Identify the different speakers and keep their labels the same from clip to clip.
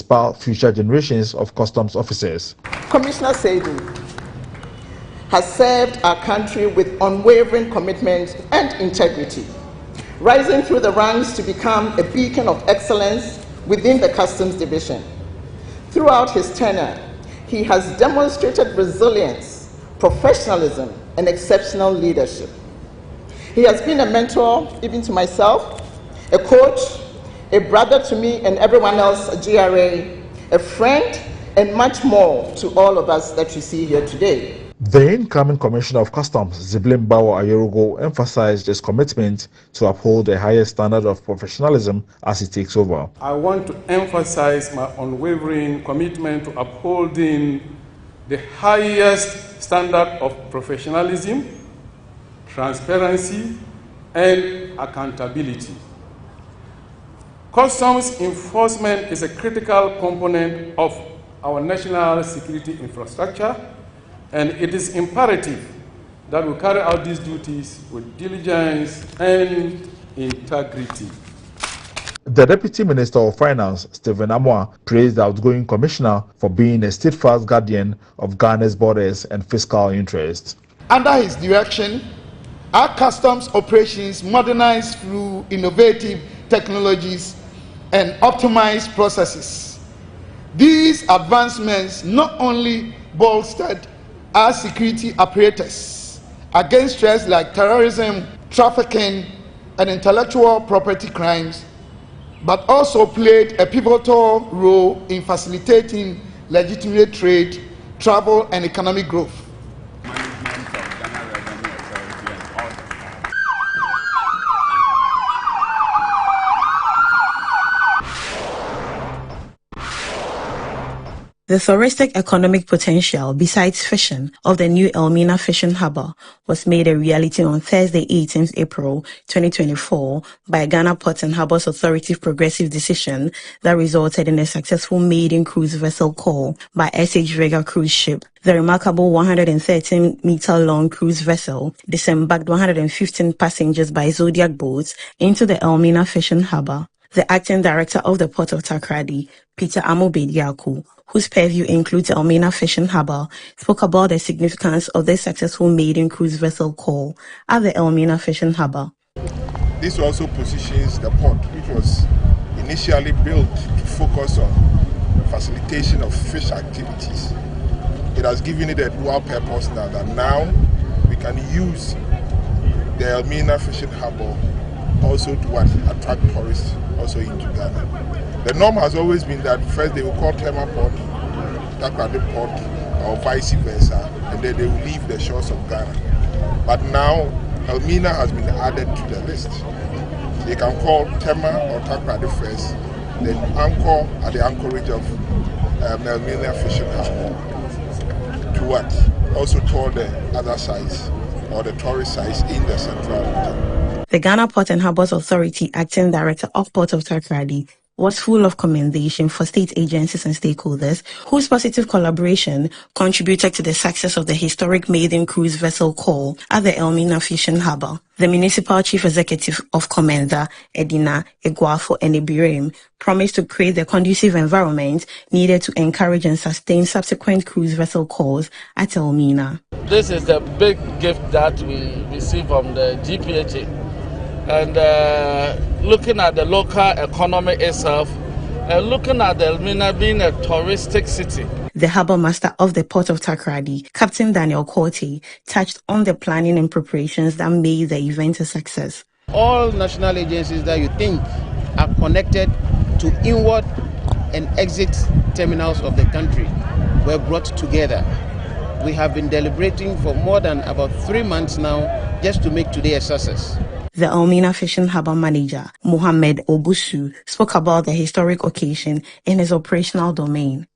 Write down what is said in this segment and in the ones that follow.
Speaker 1: inspire future generations of customs officers.
Speaker 2: Commissioner Seydu has served our country with unwavering commitment and integrity, rising through the ranks to become a beacon of excellence within the Customs Division. Throughout his tenure, he has demonstrated resilience, professionalism, and exceptional leadership. He has been a mentor even to myself, a coach, a brother to me and everyone else at GRA, a friend, and much more to all of us that you see here today.
Speaker 1: The incoming Commissioner of Customs, Ziblim Bawa Ayerogo, emphasized his commitment to uphold a higher standard of professionalism as he takes over.
Speaker 3: I want to emphasize my unwavering commitment to upholding the highest standard of professionalism, transparency, and accountability. Customs enforcement is a critical component of our national security infrastructure, and it is imperative that we carry out these duties with diligence and integrity.
Speaker 1: The Deputy Minister of Finance, Stephen Amoah, praised the outgoing commissioner for being a steadfast guardian of Ghana's borders and fiscal interests.
Speaker 4: Under his direction, our customs operations modernized through innovative technologies and optimized processes. These advancements not only bolstered our security apparatus against threats like terrorism, trafficking, and intellectual property crimes, but also played a pivotal role in facilitating legitimate trade, travel, and economic growth.
Speaker 5: The touristic economic potential, besides fishing, of the new Elmina Fishing Harbour was made a reality on Thursday, 18th April 2024 by Ghana Ports and Harbours Authority progressive decision that resulted in a successful maiden cruise vessel call by SH Vega cruise ship. The remarkable 113-meter-long cruise vessel disembarked 115 passengers by Zodiac boats into the Elmina Fishing Harbour. The acting director of the Port of Takoradi, Peter Amobediaku, whose purview includes Elmina Fishing Harbour, spoke about the significance of this successful maiden cruise vessel call at the Elmina Fishing Harbour.
Speaker 6: This also positions the port, which was initially built to focus on facilitation of fish activities. It has given it a dual purpose now that now we can use the Elmina Fishing Harbour also to attract tourists also into Ghana. The norm has always been that first they will call Tema port, Takoradi port, or vice versa, and then they will leave the shores of Ghana. But now Elmina has been added to the list. They can call Tema or Takoradi first, then anchor at the anchorage of Elmina Fishing Harbour to what? Also toward the other sides or the tourist sites in the central region.
Speaker 5: The Ghana Port and Harbours Authority acting director of Port of Takoradi was full of commendation for state agencies and stakeholders whose positive collaboration contributed to the success of the historic maiden cruise vessel call at the Elmina Fishing Harbour. The municipal chief executive of Commander Edina Eguafo and Ebirem promised to create the conducive environment needed to encourage and sustain subsequent cruise vessel calls at Elmina.
Speaker 7: This is the big gift that we receive from the GPHA. And looking at the local economy itself, looking at Elmina being a touristic city.
Speaker 5: The harbour master of the Port of Takoradi, Captain Daniel Korte, touched on the planning and preparations that made the event a success.
Speaker 8: All national agencies that you think are connected to inward and exit terminals of the country were brought together. We have been deliberating for more than about 3 months now just to make today a success.
Speaker 5: The Elmina Fishing Harbour manager, Mohammed Obusu, spoke about the historic occasion in his operational domain.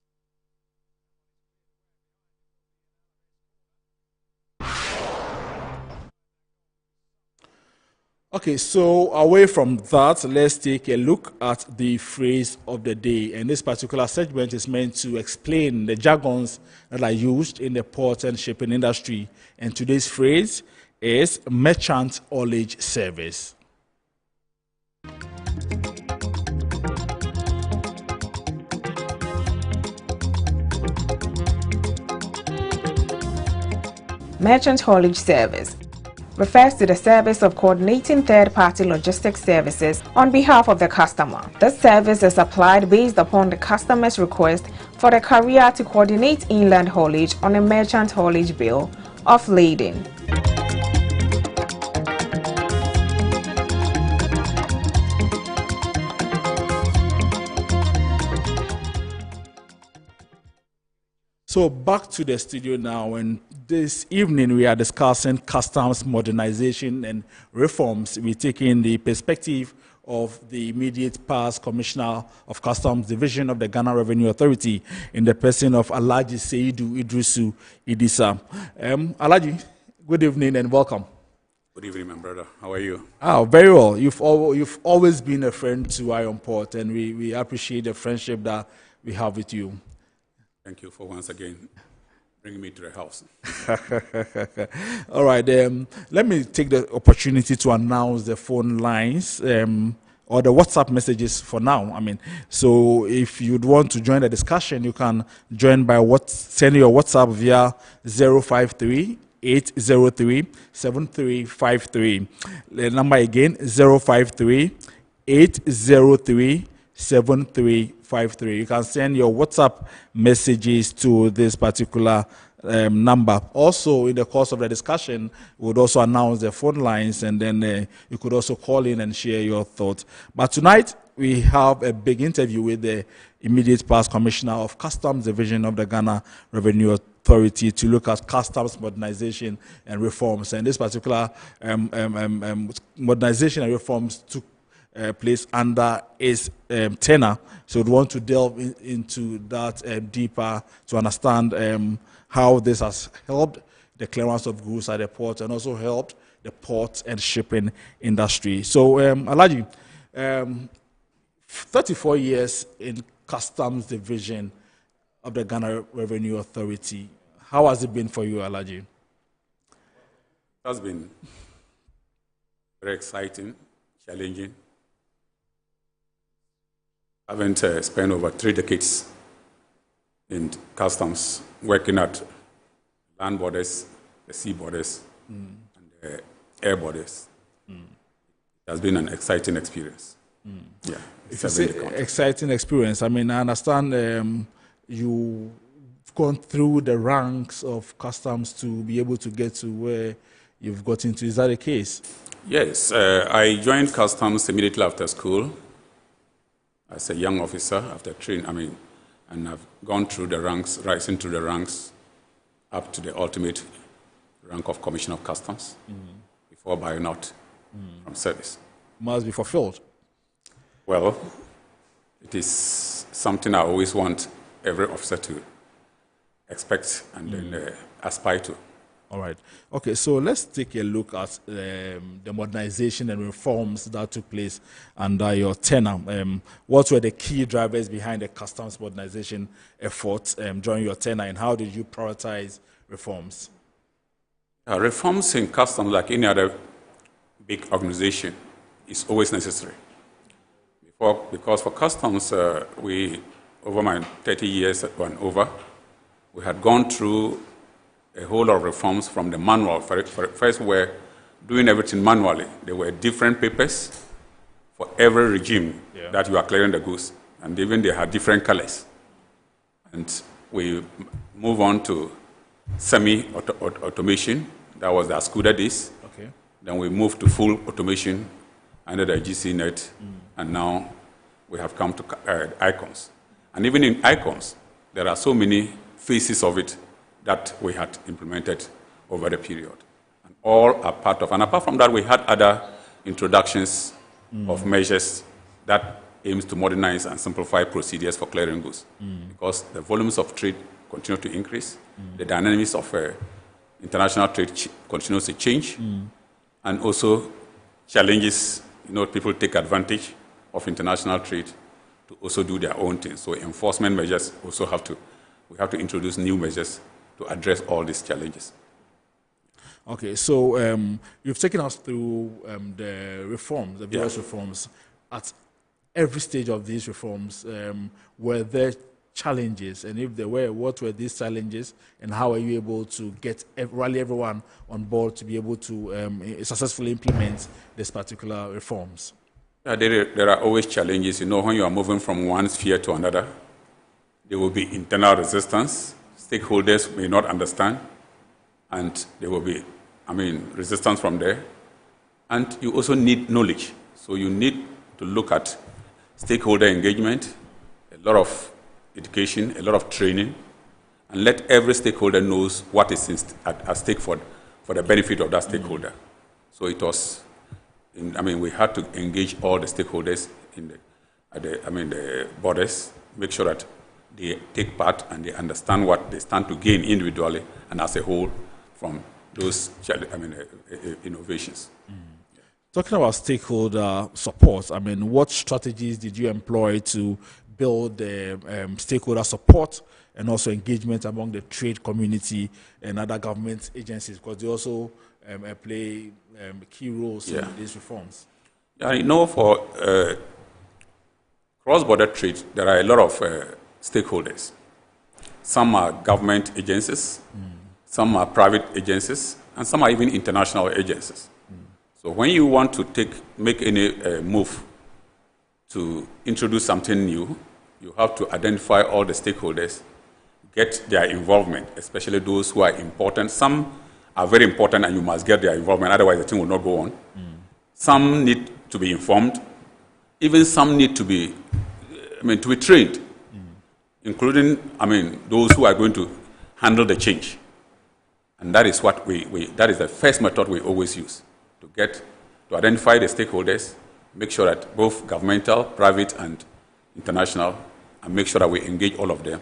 Speaker 9: Okay, so away from that, let's take a look at the phrase of the day. And this particular segment is meant to explain the jargons that are used in the port and shipping industry. And today's phrase is merchant haulage service.
Speaker 10: Merchant haulage service refers to the service of coordinating third-party logistics services on behalf of the customer. This service is applied based upon the customer's request for the carrier to coordinate inland haulage on a merchant haulage bill of lading.
Speaker 9: So back to the studio now, and this evening we are discussing customs modernization and reforms. We're taking the perspective of the immediate past Commissioner of Customs Division of the Ghana Revenue Authority in the person of Alhaji Seidu Idrisu Idisa. Alhaji, good evening and welcome.
Speaker 11: Good evening, my brother. How are you?
Speaker 9: Oh, very well. You've always been a friend to Iron Port, and we appreciate the friendship that we have with you.
Speaker 11: Thank you for once again bringing me to the house.
Speaker 9: All right. Let me take the opportunity to announce the phone lines or the WhatsApp messages for now. So if you'd want to join the discussion, you can join by send your WhatsApp via 053-803-7353. The number again, 053-803-7353. You can send your WhatsApp messages to this particular number. Also, in the course of the discussion, we would also announce the phone lines, and then you could also call in and share your thoughts. But tonight, we have a big interview with the immediate past Commissioner of Customs Division of the Ghana Revenue Authority to look at customs modernization and reforms. And this particular modernization and reforms took place under its tenure. So we want to delve into that deeper to understand how this has helped the clearance of goods at the port and also helped the port and shipping industry. So, Alhaji, 34 years in Customs Division of the Ghana Revenue Authority. How has it been for you, Alhaji?
Speaker 11: It has been very exciting, challenging. I haven't spent over 3 decades in customs, working at land borders, the sea borders, and the air borders. It has been an exciting experience. Yeah,
Speaker 9: it's an exciting experience. I understand you've gone through the ranks of customs to be able to get to where you've got into. Is that the case?
Speaker 11: Yes, I joined customs immediately after school as a young officer after training. And I've gone through the ranks, rising through the ranks up to the ultimate rank of Commissioner of Customs before buying out from service.
Speaker 9: Must be fulfilled.
Speaker 11: Well, it is something I always want every officer to expect and then aspire to.
Speaker 9: All right. Okay, so let's take a look at the modernization and reforms that took place under your tenure. What were the key drivers behind the customs modernization efforts during your tenure, and how did you prioritize reforms?
Speaker 11: Reforms in customs, like any other big organization, is always necessary. Because for customs, over my 30 years and over, we had gone through a whole lot of reforms from the manual. First, we were doing everything manually. There were different papers for every regime that you are clearing the goods, and even they had different colors. And we move on to semi-automation. That was the Ascuda days.
Speaker 9: Okay.
Speaker 11: Then we moved to full automation under the GCNet, and now we have come to icons. And even in icons, there are so many phases of it that we had implemented over the period. And all are part of, and apart from that, we had other introductions of measures that aims to modernize and simplify procedures for clearing goods. Because the volumes of trade continue to increase, the dynamics of international trade continues to change, and also challenges, people take advantage of international trade to also do their own thing. So enforcement measures also we have to introduce new measures to address all these challenges.
Speaker 9: Okay, so you've taken us through the reforms, the various reforms. At every stage of these reforms, were there challenges, and if there were, what were these challenges, and how are you able to rally everyone on board to be able to successfully implement these particular reforms?
Speaker 11: Yeah, there are always challenges. You know, when you are moving from one sphere to another, there will be internal resistance. Stakeholders may not understand, and there will be, resistance from there. And you also need knowledge. So you need to look at stakeholder engagement, a lot of education, a lot of training, and let every stakeholder knows what is at stake for the benefit of that stakeholder. So it was, we had to engage all the stakeholders the borders, make sure that they take part and they understand what they stand to gain individually and as a whole from those innovations.
Speaker 9: Talking about stakeholder support, what strategies did you employ to build the stakeholder support and also engagement among the trade community and other government agencies? Because they also play key roles in these reforms.
Speaker 11: Yeah, for cross-border trade, there are a lot of stakeholders. Some are government agencies, some are private agencies, and some are even international agencies. So when you want to make any move to introduce something new, you have to identify all the stakeholders, get their involvement, especially those who are important. Some are very important and you must get their involvement, otherwise the thing will not go on. Some need to be informed. Even some need to be, trained, including, those who are going to handle the change. And that is what that is the first method we always use. To identify the stakeholders, make sure that both governmental, private, and international, and make sure that we engage all of them.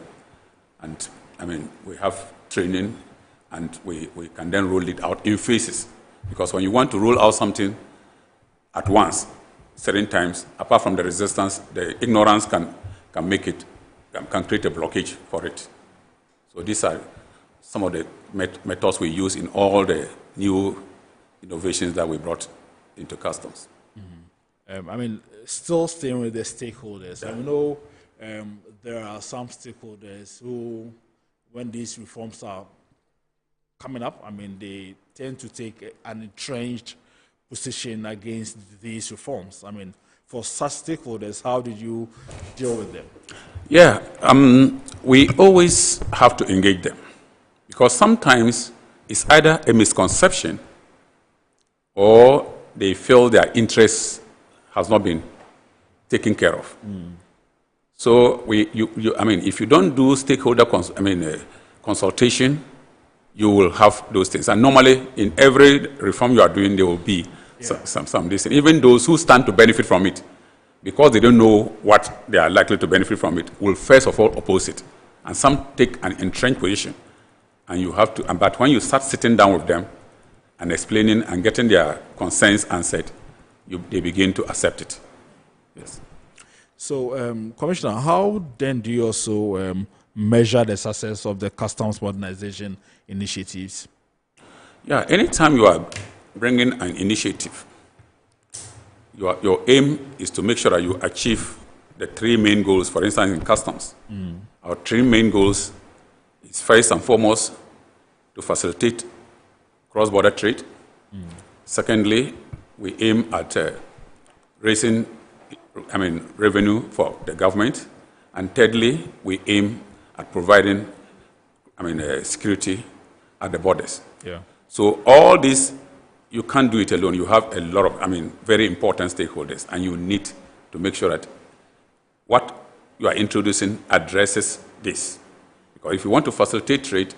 Speaker 11: And we have training, and we can then roll it out in phases. Because when you want to roll out something at once, certain times, apart from the resistance, the ignorance can create a blockage for it. So these are some of the methods we use in all the new innovations that we brought into customs.
Speaker 9: Still staying with the stakeholders. I know there are some stakeholders who, when these reforms are coming up, they tend to take an entrenched position against these reforms. For such stakeholders, how did you deal with them?
Speaker 11: Yeah, we always have to engage them, because sometimes it's either a misconception or they feel their interests has not been taken care of. So if you don't do stakeholder consultation, you will have those things. And normally, in every reform you are doing, there will be some this. Even those who stand to benefit from it, because they don't know what they are likely to benefit from it, will first of all oppose it. And some take an entrenched position. And you have to, but when you start sitting down with them and explaining and getting their concerns answered, they begin to accept it. Yes.
Speaker 9: So, Commissioner, how then do you also measure the success of the customs modernization initiatives?
Speaker 11: Yeah, anytime you are bringing an initiative, your aim is to make sure that you achieve the three main goals. For instance, in customs, our three main goals is first and foremost to facilitate cross-border trade. Secondly, we aim at raising revenue for the government. And thirdly, we aim at providing security at the borders.
Speaker 9: Yeah.
Speaker 11: So all this, you can't do it alone. You have a lot of very important stakeholders, and you need to make sure that what you are introducing addresses this. Because if you want to facilitate trade,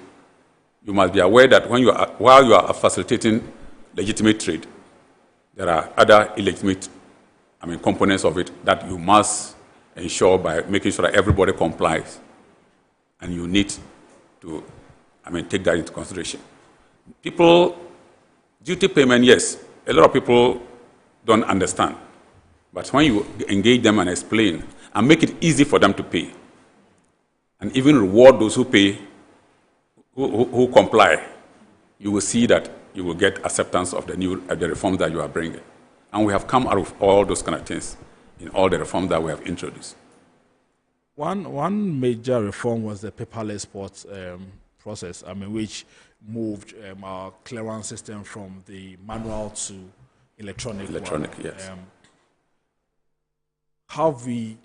Speaker 11: you must be aware that while you are facilitating legitimate trade, there are other illegitimate components of it that you must ensure by making sure that everybody complies. And you need to take that into consideration. Duty payment, yes, a lot of people don't understand. But when you engage them and explain and make it easy for them to pay, and even reward those who pay, who comply, you will see that you will get acceptance of the reforms that you are bringing. And we have come out of all those kind of things in all the reforms that we have introduced.
Speaker 9: One major reform was the paperless port process, which moved our clearance system from the manual to electronic.
Speaker 11: Yes.
Speaker 9: Have we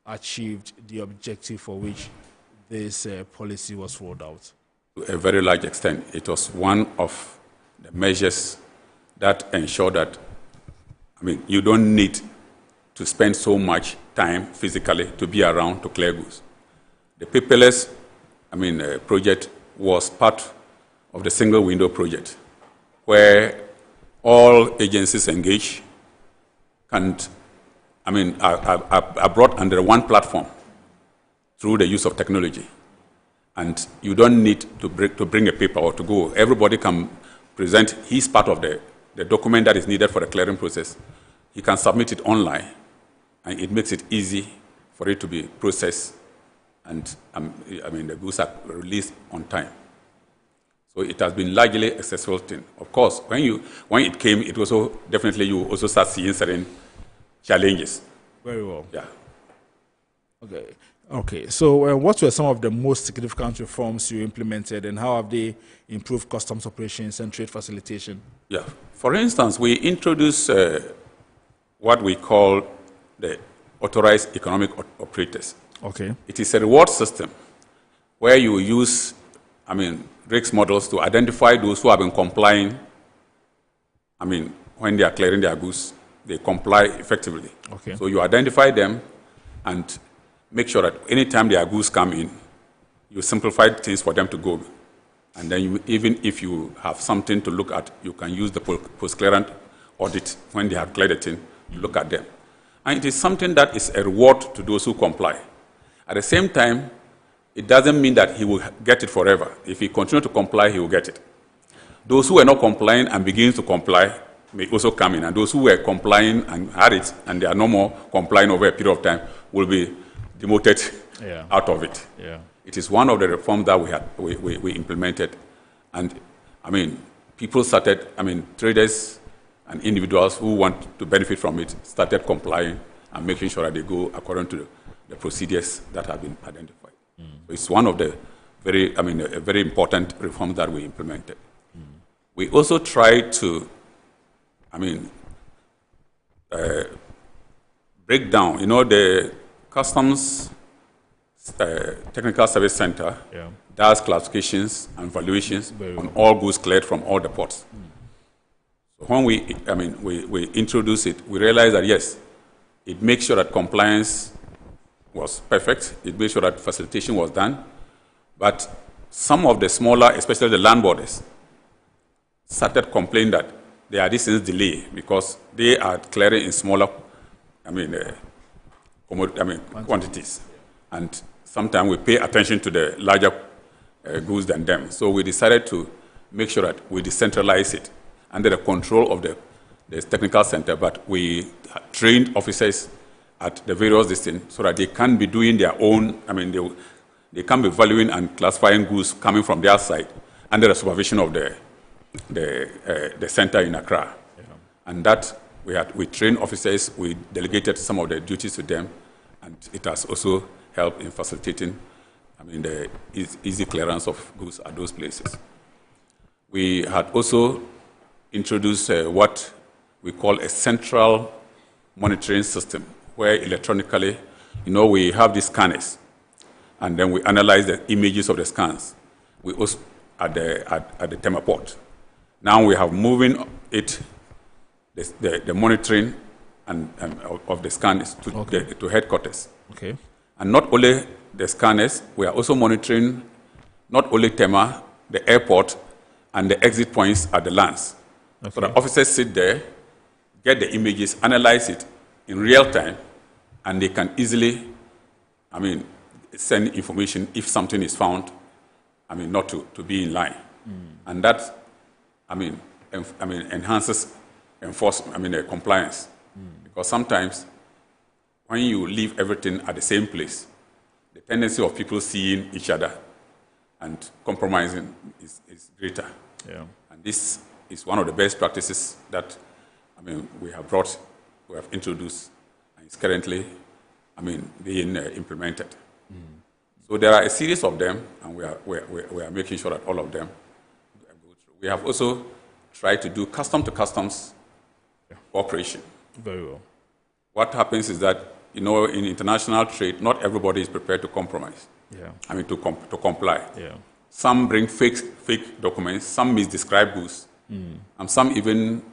Speaker 9: achieved the objective for which this policy was rolled out?
Speaker 11: To a very large extent. It was one of the measures that ensure that, you don't need to spend so much time physically to be around to clear goods. The paperless, project was part of the single window project, where all agencies engaged are brought under one platform through the use of technology. And you don't need to bring a paper or to go. Everybody can present his part of the document that is needed for the clearing process. He can submit it online, and it makes it easy for it to be processed, and the goods are released on time. So it has been largely a successful thing. Of course, when it came, it also definitely you also start seeing certain challenges.
Speaker 9: Very well.
Speaker 11: Yeah.
Speaker 9: Okay. So what were some of the most significant reforms you implemented, and how have they improved customs operations and trade facilitation?
Speaker 11: Yeah. For instance, we introduced what we call the authorized economic operators.
Speaker 9: Okay.
Speaker 11: It is a reward system where you use, risk models to identify those who have been complying. When they are clearing their goods, they comply effectively.
Speaker 9: Okay.
Speaker 11: So you identify them and make sure that anytime their goods come in, you simplify things for them to go. And then even if you have something to look at, you can use the post-clearance audit when they have cleared it in, look at them. And it is something that is a reward to those who comply. At the same time, it doesn't mean that he will get it forever. If he continues to comply, he will get it. Those who are not complying and begin to comply may also come in. And those who were complying and had it, and they are no more complying over a period of time, will be demoted out of it.
Speaker 9: Yeah.
Speaker 11: It is one of the reforms that we implemented. And, people started, traders and individuals who want to benefit from it started complying and making sure that they go according to the procedures that have been identified. So it's one of the a very important reforms that we implemented. We also tried to, break down, the Customs Technical Service Center does classifications and valuations on all goods cleared from all the ports. So when we introduced it, we realized that yes, it makes sure that compliance was perfect. It made sure that facilitation was done. But some of the smaller, especially the land borders, started complaining that there are this delay because they are clearing in smaller, quantities. And sometimes we pay attention to the larger goods than them. So we decided to make sure that we decentralize it under the control of the technical center, but we trained officers at the various districts so that they can be doing their own, they can be valuing and classifying goods coming from their side under the supervision of the center in Accra. Yeah. And that we trained officers, we delegated some of the duties to them, and it has also helped in facilitating the easy clearance of goods at those places. We had also introduced what we call a central monitoring system, where electronically, we have these scanners, and then we analyze the images of the scans. We also at the Tema port. Now we have moving it, the monitoring of the scanners to headquarters.
Speaker 9: Okay.
Speaker 11: And not only the scanners, we are also monitoring not only Tema, the airport, and the exit points at the lands. Okay. So the officers sit there, get the images, analyze it in real time, and they can easily, send information if something is found, not to be in line. And that, enhances enforcement, compliance. Because sometimes when you leave everything at the same place, the tendency of people seeing each other and compromising is greater.
Speaker 9: Yeah.
Speaker 11: And this is one of the best practices that we have introduced, and it's currently being implemented. So there are a series of them, and we are making sure that all of them go through. We have also tried to do custom-to-customs cooperation.
Speaker 9: Very well.
Speaker 11: What happens is that, in international trade, not everybody is prepared to compromise.
Speaker 9: Yeah.
Speaker 11: To comply.
Speaker 9: Yeah.
Speaker 11: Some bring fake documents, some misdescribe goods, and some even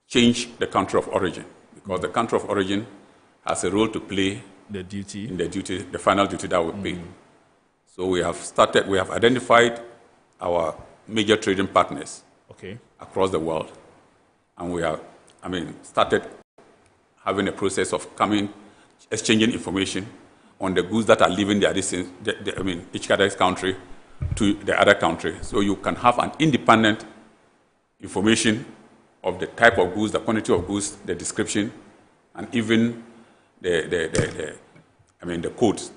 Speaker 11: change the country of origin, because the country of origin has a role to play the final duty that we pay. So we have identified our major trading partners across the world, and we have, started having a process of exchanging information on the goods that are leaving each other's country to the other country. So you can have an independent information of the type of goods, the quantity of goods, the description, and even the codes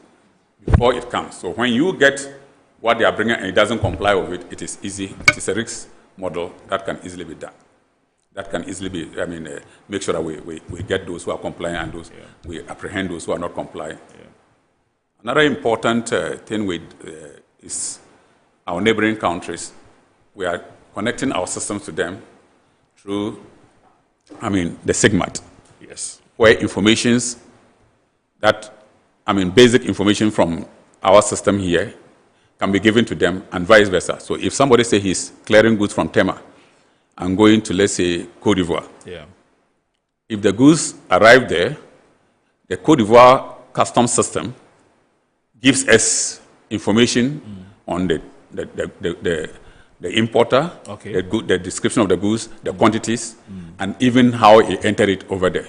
Speaker 11: before it comes. So when you get what they are bringing and it doesn't comply with it, it is easy. It is a risk model that can easily be done. That can easily be, make sure that we get those who are compliant and those we apprehend those who are not compliant. Yeah. Another important thing is our neighboring countries. We are connecting our systems to them through, the SIGMAT.
Speaker 9: Yes.
Speaker 11: Where informations basic information from our system here can be given to them and vice versa. So if somebody say he's clearing goods from Tema and going to, let's say, Côte d'Ivoire.
Speaker 9: Yeah.
Speaker 11: If the goods arrive there, the Côte d'Ivoire customs system gives us information on the importer, the description of the goods, the quantities, and even how he entered it over there.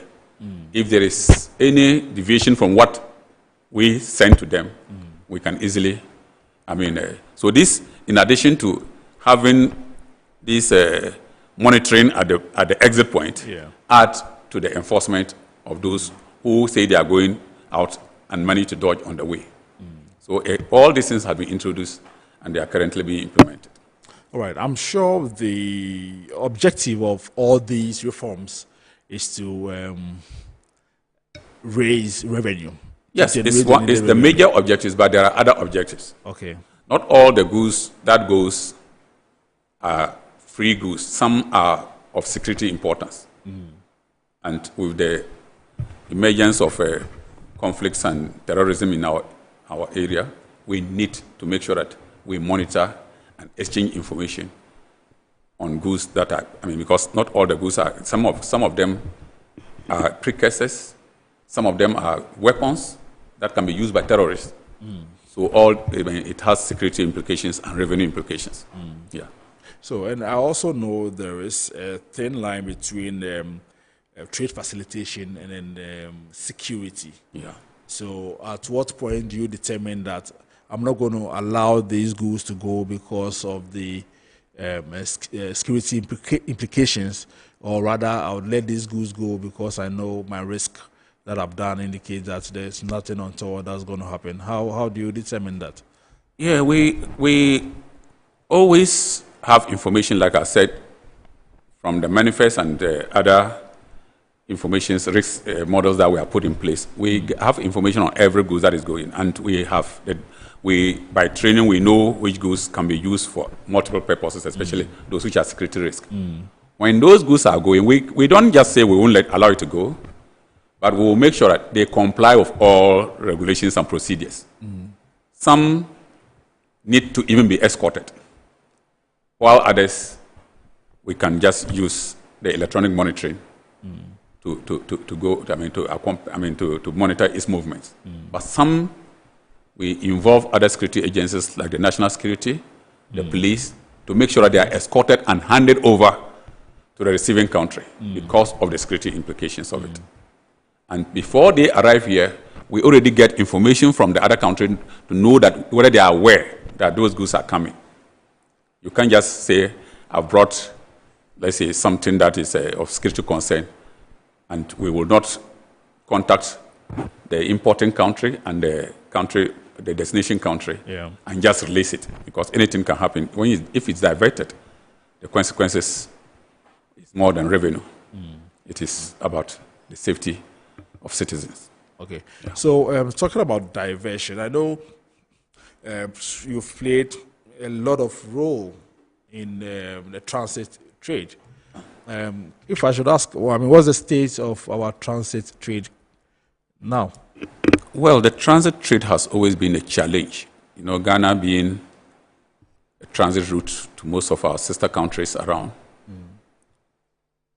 Speaker 11: If there is any deviation from what we send to them, we can easily, so this, in addition to having this monitoring at the exit point, add to the enforcement of those who say they are going out and money to dodge on the way. So all these things have been introduced and they are currently being implemented.
Speaker 9: All right. I'm sure the objective of all these reforms is to raise revenue.
Speaker 11: Yes, it's the major objectives, but there are other objectives.
Speaker 9: Okay.
Speaker 11: Not all the goods that goes are free goods. Some are of security importance. And with the emergence of conflicts and terrorism in our area, we need to make sure that we monitor and exchange information on goods that are, because not all the goods are, some of them are precursors, some of them are weapons that can be used by terrorists. So it has security implications and revenue implications. Yeah.
Speaker 9: So, and I also know there is a thin line between trade facilitation and then security.
Speaker 11: Yeah.
Speaker 9: So, at what point do you determine that I'm not going to allow these goods to go because of the security implications, or rather, I would let these goods go because I know my risk that I've done indicates that there's nothing untoward that's going to happen? How do you determine that?
Speaker 11: Yeah, we always have information, like I said, from the manifest and other information risk models that we have put in place. We have information on every goods that is going, and by training, we know which goods can be used for multiple purposes, especially those which are security risk. When those goods are going, we don't just say we won't allow it to go, but we will make sure that they comply with all regulations and procedures. Some need to even be escorted, while others, we can just use the electronic monitoring to monitor its movements. But some, we involve other security agencies like the national security, the police, to make sure that they are escorted and handed over to the receiving country because of the security implications of it. And before they arrive here, we already get information from the other country to know that whether they are aware that those goods are coming. You can't just say, I've brought, let's say, something that is of security concern, and we will not contact the importing country and the destination country, and just release it, because anything can happen. If it's diverted, the consequences is more than revenue. It is about the safety of citizens.
Speaker 9: Okay. Yeah. So talking about diversion, I know you've played a lot of role in the transit trade. If I should ask, what's the state of our transit trade now?
Speaker 11: Well, the transit trade has always been a challenge. Ghana being a transit route to most of our sister countries around.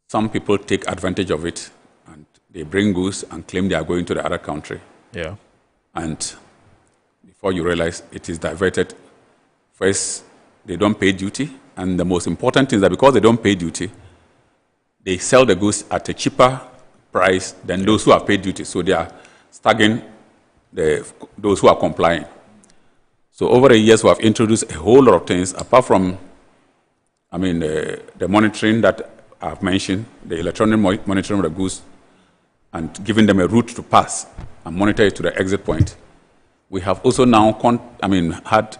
Speaker 11: Some people take advantage of it and they bring goods and claim they are going to the other country.
Speaker 9: Yeah.
Speaker 11: And before you realize it is diverted, first, they don't pay duty. And the most important thing is that because they don't pay duty, they sell the goods at a cheaper price than those who have paid duty. So they are staggering those who are complying. So over the years, we have introduced a whole lot of things, apart from, the monitoring that I've mentioned, the electronic monitoring of the goods, and giving them a route to pass and monitor it to the exit point. We have also now had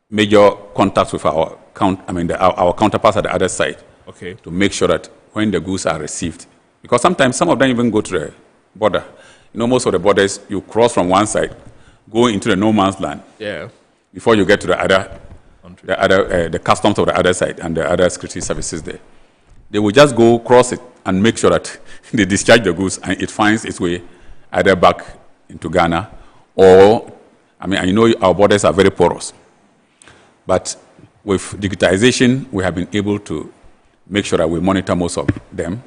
Speaker 11: major contacts with our counterparts at the other side,
Speaker 9: okay,
Speaker 11: to make sure that when the goods are received, because sometimes some of them even go to the border. Most of the borders, you cross from one side, go into the no man's land, before you get to the customs of the other side and the other security services there. They will just go cross it and make sure that they discharge the goods and it finds its way either back into Ghana or, our borders are very porous. But with digitization, we have been able to make sure that we monitor most of them,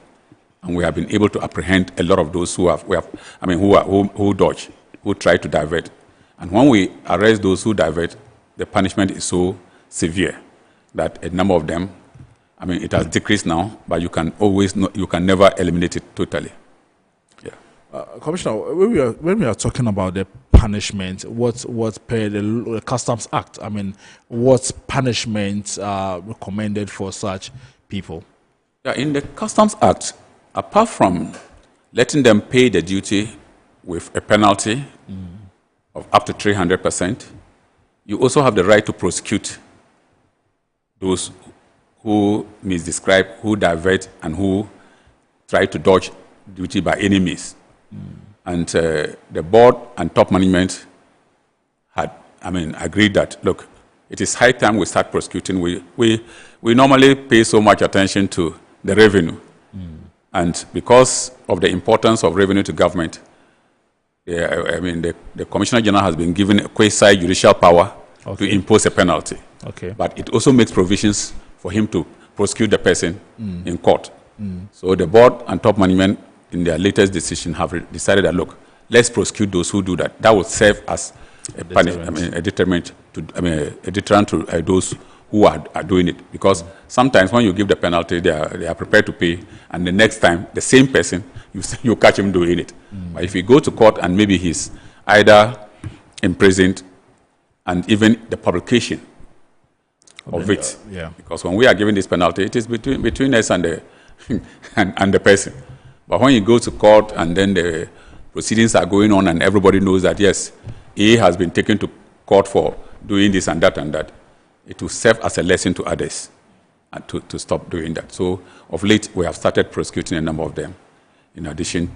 Speaker 11: and we have been able to apprehend a lot of those who dodge, who try to divert. And when we arrest those who divert, the punishment is so severe that a number of them, it has decreased now, but you can never eliminate it totally. Yeah.
Speaker 9: Commissioner, when we are talking about the punishment, what per the Customs Act, what punishments are recommended for such people?
Speaker 11: Yeah, in the Customs Act, apart from letting them pay the duty with a penalty of up to 300%, you also have the right to prosecute those who misdescribe, who divert, and who try to dodge duty by any means. And the board and top management had, agreed that, look, it is high time we start prosecuting. We normally pay so much attention to the revenue. And because of the importance of revenue to government, the Commissioner General has been given a quasi-judicial power to impose a penalty.
Speaker 9: Okay.
Speaker 11: But it also makes provisions for him to prosecute the person in court. So the board and top management, in their latest decision, have decided that, look, let's prosecute those who do that. That would serve as a deterrent to those who are doing it. Because sometimes when you give the penalty, they are prepared to pay, and the next time, the same person, you catch him doing it. But if you go to court and maybe he's either imprisoned, and even the publication of it, because when we are giving this penalty, it is between us and the person. But when you go to court and then the proceedings are going on and everybody knows that, yes, A has been taken to court for doing this and that, it will serve as a lesson to others and to stop doing that. So of late, we have started prosecuting a number of them. In addition,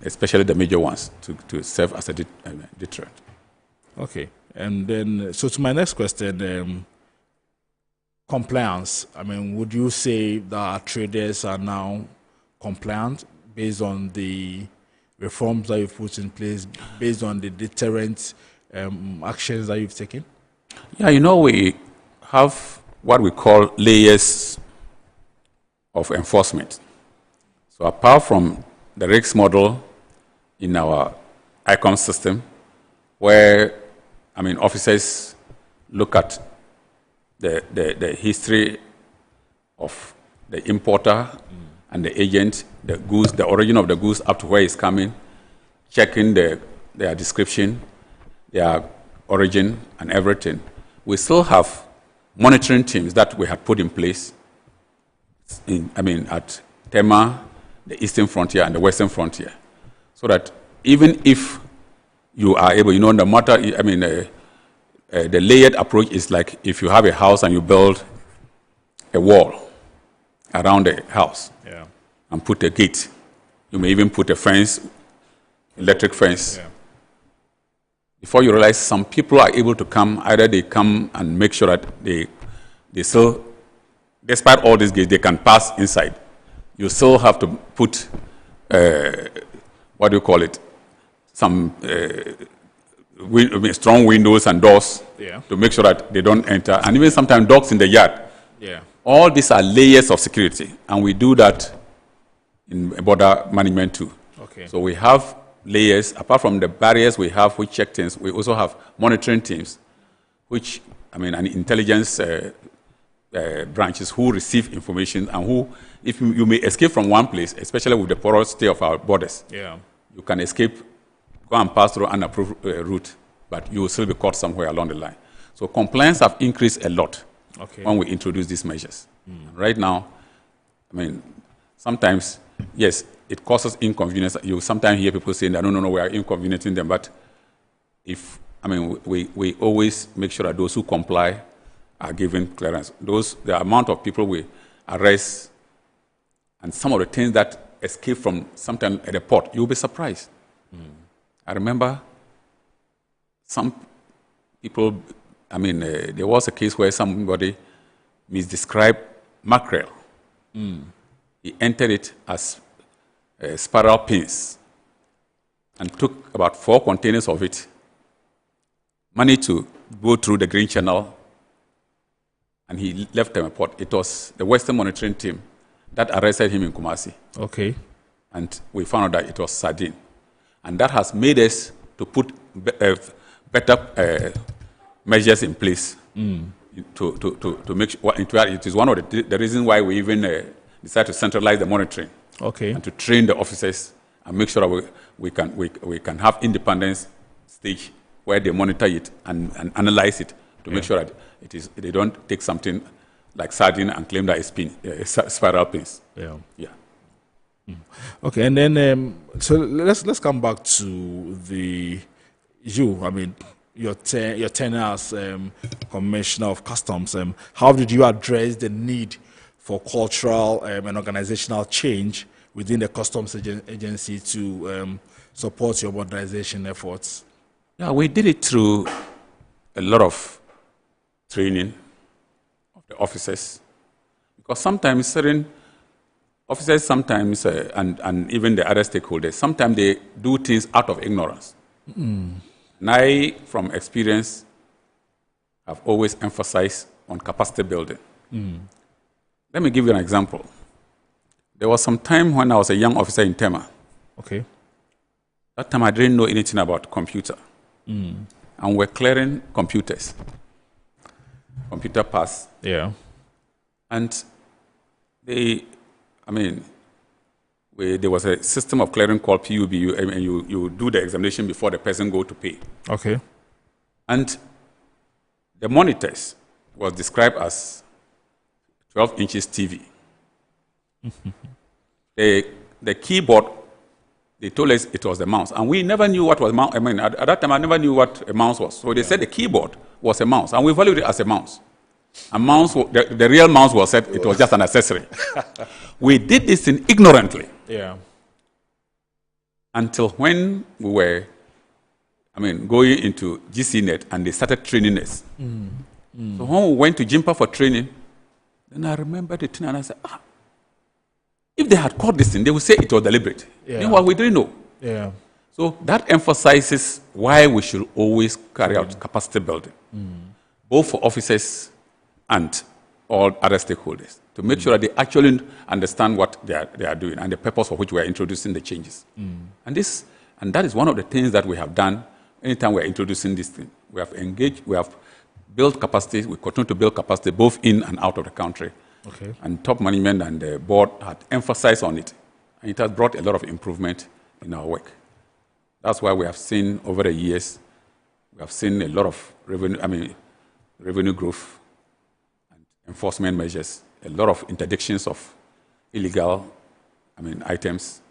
Speaker 11: especially the major ones, to serve as a deterrent.
Speaker 9: Okay. And then, so to my next question, compliance. Would you say that our traders are now compliant based on the reforms that you've put in place, based on the deterrent actions that you've taken?
Speaker 11: Yeah, we have what we call layers of enforcement. So apart from the risk model in our ICOM system, where, officers look at the history of the importer and the agent, the goods, the origin of the goods up to where it's coming, checking their description, their origin, and everything. We still have monitoring teams that we had put in place at Tema, the eastern frontier, and the western frontier, so that even if you are able, no matter, the layered approach is like if you have a house and you build a wall around the house and put a gate. You may even put a fence, electric fence. before you realize some people are able to come, either they come and make sure that they still, despite all these gates, they can pass inside. You still have to put, what do you call it, some strong windows and doors to make sure that they don't enter, and even sometimes dogs in the yard.
Speaker 9: Yeah.
Speaker 11: All these are layers of security, and we do that in border management too.
Speaker 9: Okay.
Speaker 11: So we have layers. Apart from the barriers we have, which check things, we also have monitoring teams, which, I mean, an intelligence branches who receive information and who, if you may escape from one place, especially with the porosity of our borders, you can escape, go and pass through an unapproved route, but you will still be caught somewhere along the line. So compliance have increased a lot when we introduce these measures. Right now, I mean, sometimes, yes, it causes inconvenience. You sometimes hear people saying that, no, we are inconveniencing them, but if, I mean, we always make sure that those who comply are given clearance. The amount of people we arrest and some of the things that escape from sometimes at the port, you'll be surprised. I remember some people, I mean, there was a case where somebody misdescribed mackerel. He entered it as spiral pins and took about 4 containers of it, managed to go through the Green Channel, and he left Tema port. It was the Western Monitoring Team that arrested him in Kumasi.
Speaker 9: Okay.
Speaker 11: And we found out that it was sardine. And that has made us to put better measures in place to make sure. It is one of the reasons why we even decided to centralize the monitoring.
Speaker 9: Okay.
Speaker 11: And to train the officers and make sure that we can have independence stage where they monitor it and analyze it to make sure that they don't take something like sardine and claim that it's spiral pins. Yeah.
Speaker 9: Okay, and then so let's come back to your tenure as Commissioner of Customs. How did you address the need for cultural and organizational change within the Customs Agency to support your modernization efforts?
Speaker 11: Yeah, we did it through a lot of training of the officers, because sometimes certain officers and even the other stakeholders, sometimes they do things out of ignorance. And I, from experience, have always emphasized on capacity building. Let me give you an example. There was some time when I was a young officer in Tema.
Speaker 9: Okay.
Speaker 11: That time I didn't know anything about computer. And we're clearing computers. Computer pass.
Speaker 9: Yeah.
Speaker 11: And there was a system of clearing called PUB, and you do the examination before the person go to pay.
Speaker 9: Okay.
Speaker 11: And the monitors was described as 12 inches TV. The keyboard, they told us it was the mouse, and we never knew what was mouse. I mean, at that time, I never knew what a mouse was. So they said the keyboard was a mouse, and we valued it as a mouse. A mouse, the real mouse was said it was just an accessory. We did this ignorantly.
Speaker 9: Yeah.
Speaker 11: Until when we were, going into GCNet and they started training us. So when we went to GPHA for training, then I remembered the thing and I said, if they had caught this thing, they would say it was deliberate. Meanwhile, we didn't know.
Speaker 9: Yeah.
Speaker 11: So that emphasizes why we should always carry out capacity building, both for officers and all other stakeholders, to make sure that they actually understand what they are doing and the purpose for which we are introducing the changes. And that is one of the things that we have done anytime we are introducing this thing. We have engaged, we have built capacity, we continue to build capacity both in and out of the country.
Speaker 9: Okay.
Speaker 11: And top management and the board had emphasized on it. And it has brought a lot of improvement in our work. That's why we have seen over the years, we have seen a lot of revenue growth and enforcement measures, a lot of interdictions of illegal items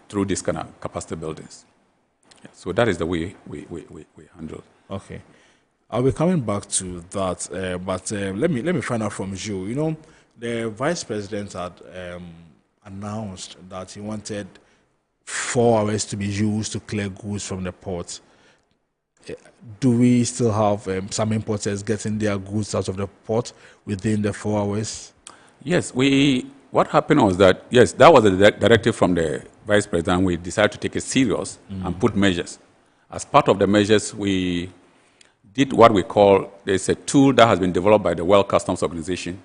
Speaker 11: through this kind of capacity buildings. Yeah, so that is the way we handle.
Speaker 9: Okay. I'll be coming back to that, but let me find out from you. You know, the Vice President had announced that he wanted 4 hours to be used to clear goods from the port. Do we still have some importers getting their goods out of the port within the 4 hours?
Speaker 11: Yes, what happened was that, yes, that was a directive from the Vice President. We decided to take it serious and put measures. As part of the measures, we did what we call, there's a tool that has been developed by the World Customs Organization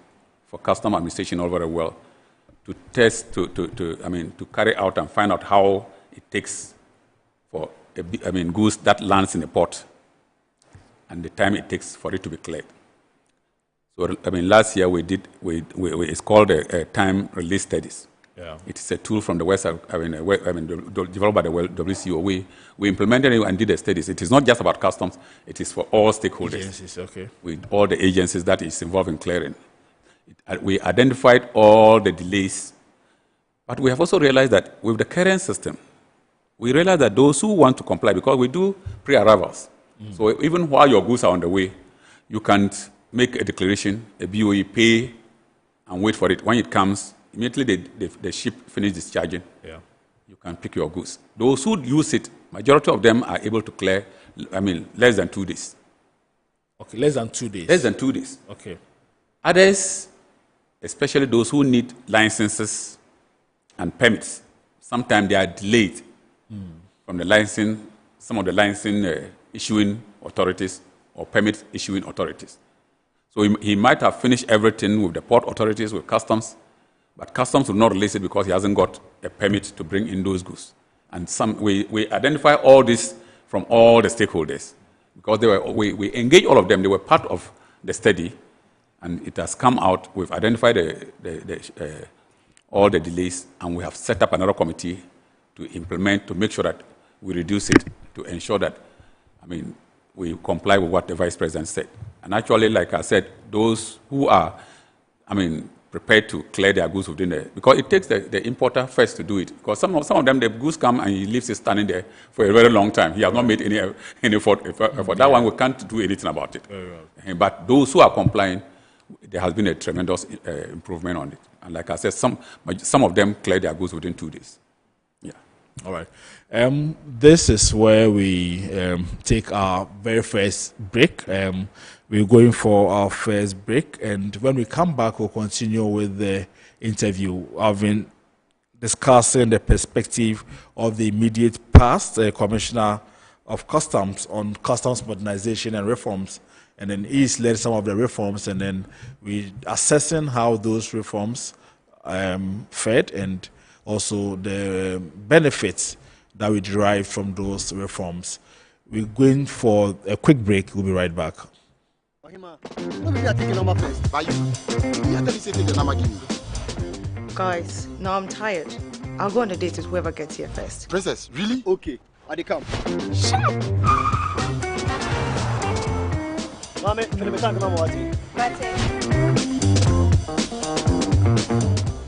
Speaker 11: for custom administration all over the world to test, to carry out and find out how it takes for goods that lands in the port and the time it takes for it to be cleared. So, last year it's called a time release studies.
Speaker 9: Yeah.
Speaker 11: It is a tool from the West, developed by the WCO. We implemented it and did the studies. It is not just about customs, it is for all stakeholders.
Speaker 9: Agencies, okay.
Speaker 11: With all the agencies that is involved in clearing. We identified all the delays, but we have also realized that with the current system, we realize that those who want to comply, because we do pre-arrivals, so even while your goods are on the way, you can't make a declaration, a BOE, pay, and wait for it. When it comes, immediately the ship finish discharging, you can pick your goods. Those who use it, majority of them are able to clear, less than 2 days.
Speaker 9: Okay, less than 2 days.
Speaker 11: Less than 2 days.
Speaker 9: Okay.
Speaker 11: Others, especially those who need licenses and permits, sometimes they are delayed from the licensing, some of the licensing issuing authorities or permit issuing authorities. So he might have finished everything with the port authorities, with customs, but customs will not release it because he hasn't got a permit to bring in those goods. And we identify all this from all the stakeholders because we engage all of them. They were part of the study, and it has come out. We've identified all the delays, and we have set up another committee to implement, to make sure that we reduce it, to ensure that, we comply with what the Vice President said. And actually, like I said, those who are, prepared to clear their goods within there, because it takes the importer first to do it. Because some of them, the goods come and he leaves it standing there for a very long time. He has not made any effort. For that one, we can't do anything about it. But those who are complying, there has been a tremendous improvement on it. And like I said, some of them clear their goods within 2 days. Yeah.
Speaker 9: All right. This is where we take our very first break. We're going for our first break, and when we come back, we'll continue with the interview. I've been discussing the perspective of the immediate past, Commissioner of Customs, on customs modernization and reforms, and then he's led some of the reforms, and then we're assessing how those reforms fared and also the benefits that we derive from those reforms. We're going for a quick break. We'll be right back.
Speaker 12: Guys, now I'm tired. I'll go on a date with whoever gets here first.
Speaker 13: Princess, really? Okay, I dey come.
Speaker 12: Shut up!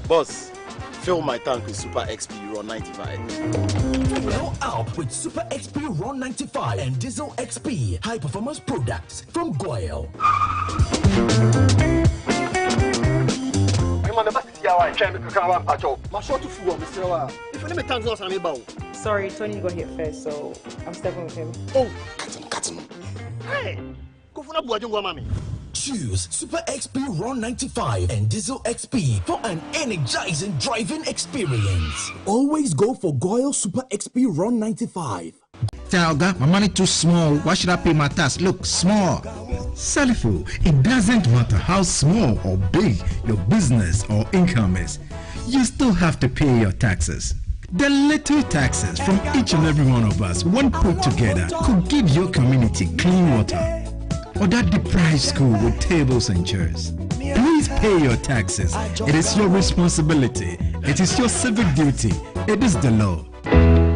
Speaker 13: Boss, fill my tank with Super XP Raw 95.
Speaker 14: Well out with Super XP Raw 95 and Diesel XP high performance products from Goyle.
Speaker 12: Sorry, Tony got here first, so I'm stepping with him.
Speaker 13: Oh, cut him. Hey, go for mommy.
Speaker 14: Choose Super XP Raw 95 and Diesel XP for an energizing driving experience. Always go for Goyle Super XP Raw 95.
Speaker 15: Talga, my money too small. Why should I pay my tax? Look, small. Salifu, it doesn't matter how small or big your business or income is. You still have to pay your taxes. The little taxes from each and every one of us, when put together, could give your community clean water. Or that deprived school with tables and chairs. Please pay your taxes. It is your responsibility. It is your civic duty. It is the law.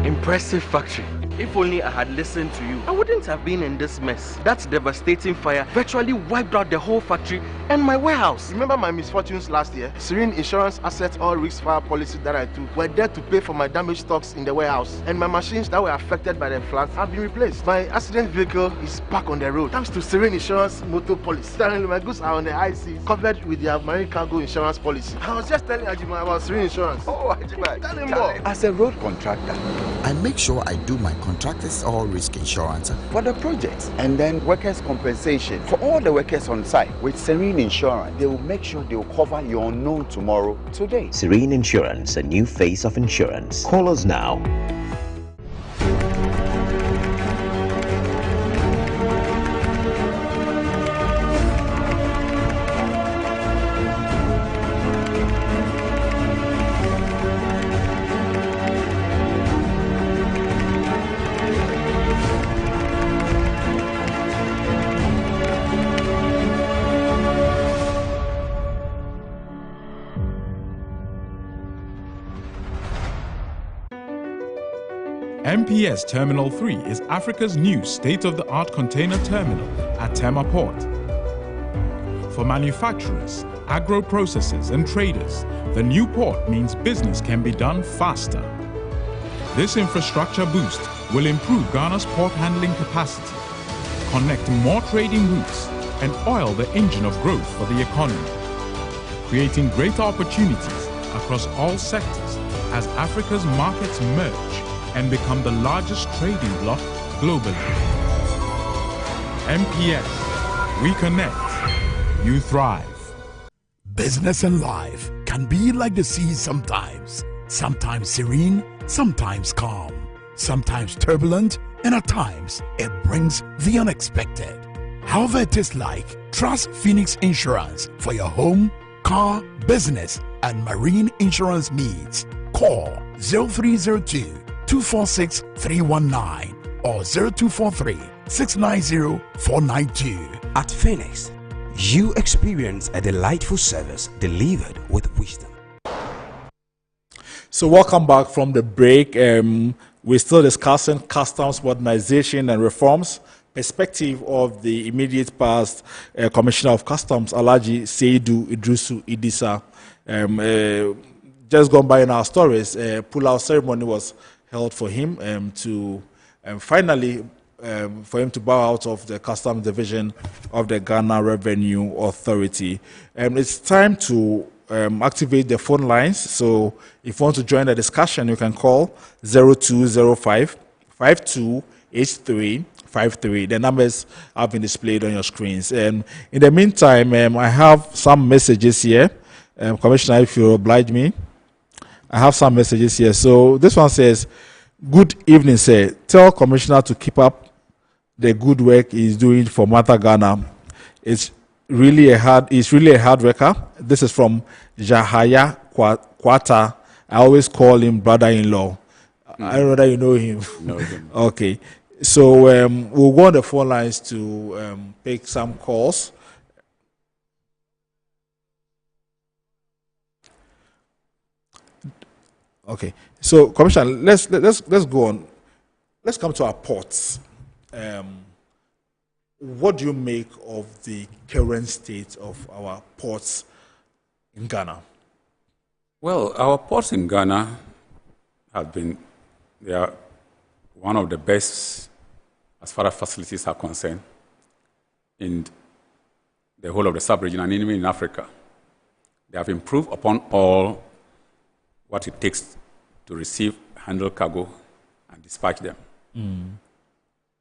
Speaker 16: Impressive factory. If only I had listened to you, I wouldn't have been in this mess. That devastating fire virtually wiped out the whole factory and my warehouse.
Speaker 13: Remember my misfortunes last year? Serene Insurance Asset All Risk Fire policy that I took were there to pay for my damaged stocks in the warehouse. And my machines that were affected by the floods have been replaced. My accident vehicle is back on the road thanks to Serene Insurance motor policy. Currently, my goods are on the high seas covered with their marine cargo insurance policy. I was just telling Ajima about Serene Insurance.
Speaker 17: Oh, Ajima,
Speaker 13: tell him more.
Speaker 17: As a road contractor, I make sure I do my contractors all risk insurance for the projects and then workers' compensation for all the workers on site. With Serene Insurance, they will make sure they will cover your unknown tomorrow today.
Speaker 18: Serene Insurance, a new face of insurance. Call us now.
Speaker 19: MPS Terminal 3 is Africa's new state-of-the-art container terminal at Tema Port. For manufacturers, agro-processors and traders, the new port means business can be done faster. This infrastructure boost will improve Ghana's port handling capacity, connect more trading routes, and oil the engine of growth for the economy, creating greater opportunities across all sectors as Africa's markets merge and become the largest trading bloc globally. MPS, we connect, you thrive.
Speaker 20: Business and life can be like the sea sometimes. Sometimes serene, sometimes calm, sometimes turbulent, and at times it brings the unexpected. However it is like, trust Phoenix Insurance for your home, car, business, and marine insurance needs. Call 0302-246-319 or 0243-690-492.
Speaker 21: At Phoenix, you experience a delightful service delivered with wisdom.
Speaker 9: So welcome back from the break. We're still discussing customs modernization and reforms. Perspective of the immediate past Commissioner of Customs, Alhaji Seidu Idrisu Idisa. Just gone by in our stories, pull-out ceremony was held for him to finally for him to bow out of the Customs Division of the Ghana Revenue Authority. It's time to activate the phone lines. So if you want to join the discussion, you can call 0205-528353. The numbers have been displayed on your screens. In the meantime, I have some messages here. Commissioner, if you oblige me, I have some messages here. So this one says, "Good evening, sir. Tell Commissioner to keep up the good work he's doing for Mother Ghana. It's really a hard worker." This is from Jahaya Kwata. I always call him brother-in-law. I don't know whether you know him.
Speaker 11: No, him.
Speaker 9: Okay. So we'll go on the phone lines to take some calls. Okay. So, Commissioner, let's go on. Let's come to our ports. What do you make of the current state of our ports in Ghana?
Speaker 11: Well, our ports in Ghana they are one of the best as far as facilities are concerned in the whole of the sub-region and even in Africa. They have improved upon all what it takes to receive, handle cargo, and dispatch them.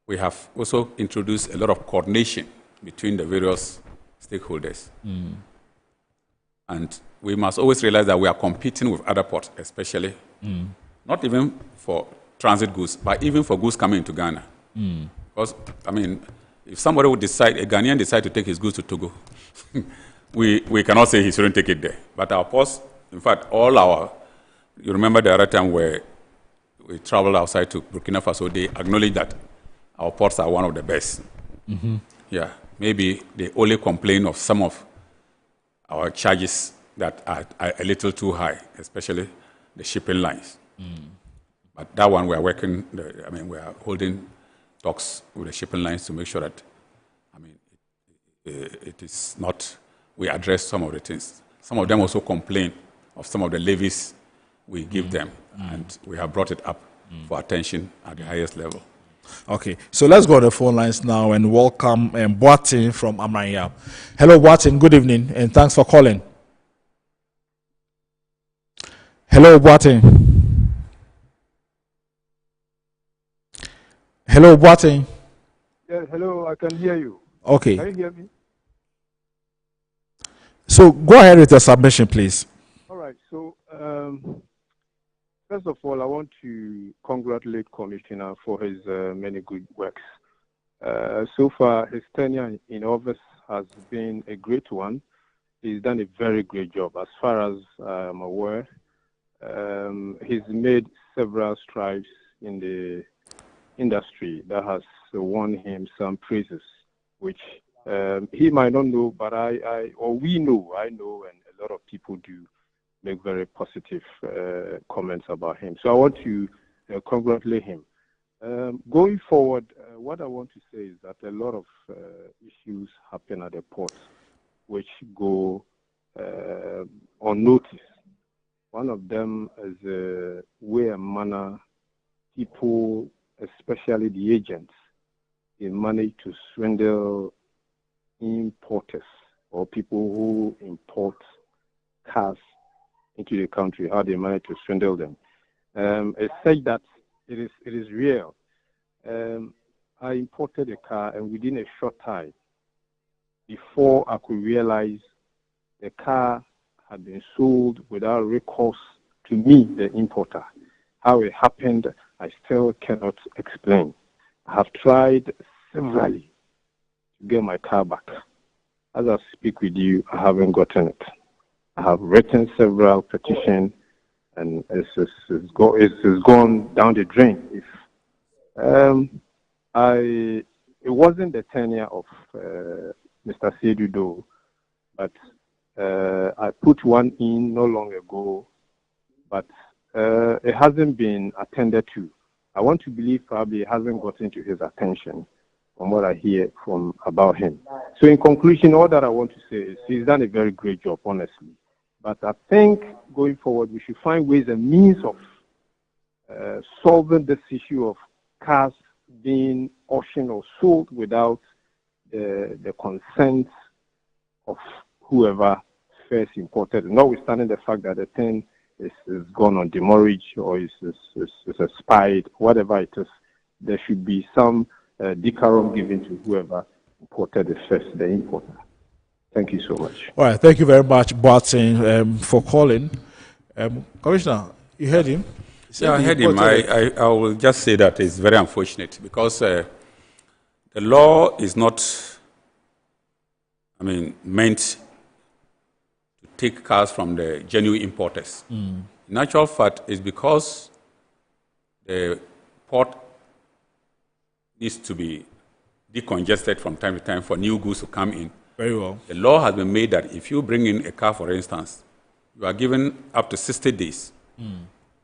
Speaker 11: We have also introduced a lot of coordination between the various stakeholders. And we must always realize that we are competing with other ports, especially, not even for transit goods, but even for goods coming into Ghana. Because, I mean, if somebody would decide, a Ghanaian decide to take his goods to Togo, we cannot say he shouldn't take it there. But our ports, in fact, you remember the other time where we traveled outside to Burkina Faso, they acknowledged that our ports are one of the best. Yeah, maybe they only complain of some of our charges that are a little too high, especially the shipping lines. But that one we are working, we are holding talks with the shipping lines to make sure that, it is not, we address some of the things. Some of them also complain of some of the levies we give them, and we have brought it up for attention at the highest level.
Speaker 9: Okay, so let's go to the phone lines now and welcome Boatin from Amranya. Hello, Boatin, good evening, and thanks for calling. Hello, Boatin. Hello, Boatin.
Speaker 2: Yeah, hello, I can hear you.
Speaker 9: Okay.
Speaker 2: Can you hear me?
Speaker 9: So go ahead with your submission, please.
Speaker 2: All right, so first of all, I want to congratulate Commissioner for his many good works. So far, his tenure in office has been a great one. He's done a very great job. As far as I'm aware, he's made several strides in the industry that has won him some praises, which he might not know, but we know, and a lot of people do make very positive comments about him. So I want to congratulate him. Going forward, what I want to say is that a lot of issues happen at the port which go unnoticed. One of them is the way and manner people, especially the agents, they manage to swindle importers or people who import cars into the country, how they manage to swindle them. It's said that it is real. I imported a car, and within a short time, before I could realize the car had been sold without recourse to me, the importer. How it happened, I still cannot explain. I have tried severally to get my car back. As I speak with you, I haven't gotten it. I have written several petitions, and it's gone down the drain. It wasn't the tenure of Mr. Sedudo, but I put one in not long ago, but it hasn't been attended to. I want to believe probably it hasn't gotten to his attention from what I hear about him. So in conclusion, all that I want to say is he's done a very great job, honestly. But I think going forward, we should find ways and means of solving this issue of cars being auctioned or sold without the consent of whoever first imported, notwithstanding the fact that the thing is gone on demurrage or is expired, whatever it is. There should be some decorum given to whoever imported it first, the importer. Thank you so much.
Speaker 9: All right, thank you very much, Boatin, for calling. Commissioner, you heard him?
Speaker 11: Yeah, I heard him. I will just say that it's very unfortunate because the law is not, meant to take cars from the genuine importers. In actual fact, it's because the port needs to be decongested from time to time for new goods to come in.
Speaker 9: Very well.
Speaker 11: The law has been made that if you bring in a car, for instance, you are given up to 60 days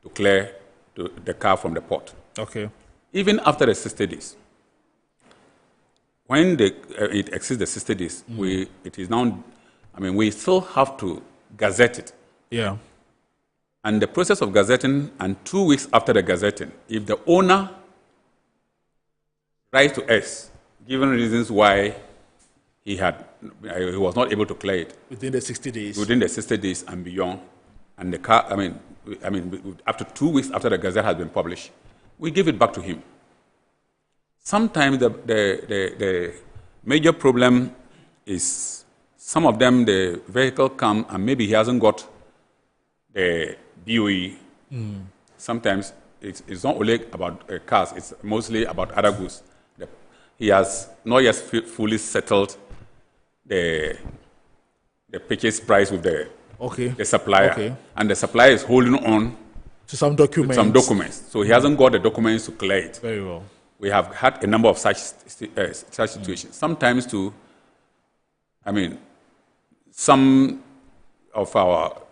Speaker 11: to clear the car from the port.
Speaker 9: Okay.
Speaker 11: Even after the 60 days, when it exceeds the 60 days, it is now, we still have to gazette it.
Speaker 9: Yeah.
Speaker 11: And the process of gazetting, and 2 weeks after the gazetting, if the owner writes to us, given reasons why he was not able to clear it.
Speaker 9: Within the 60 days.
Speaker 11: Within the 60 days and beyond. And the car, up to 2 weeks after the gazette has been published, we give it back to him. Sometimes the major problem is some of them, the vehicle come and maybe he hasn't got the BOE. Sometimes it's not only about cars, it's mostly about other goods. He has not yet fully settled the purchase price with the supplier.
Speaker 9: Okay.
Speaker 11: And the supplier is holding on
Speaker 9: to some documents.
Speaker 11: So he hasn't got the documents to clear it.
Speaker 9: Very well.
Speaker 11: We have had a number of such situations. Sometimes some of our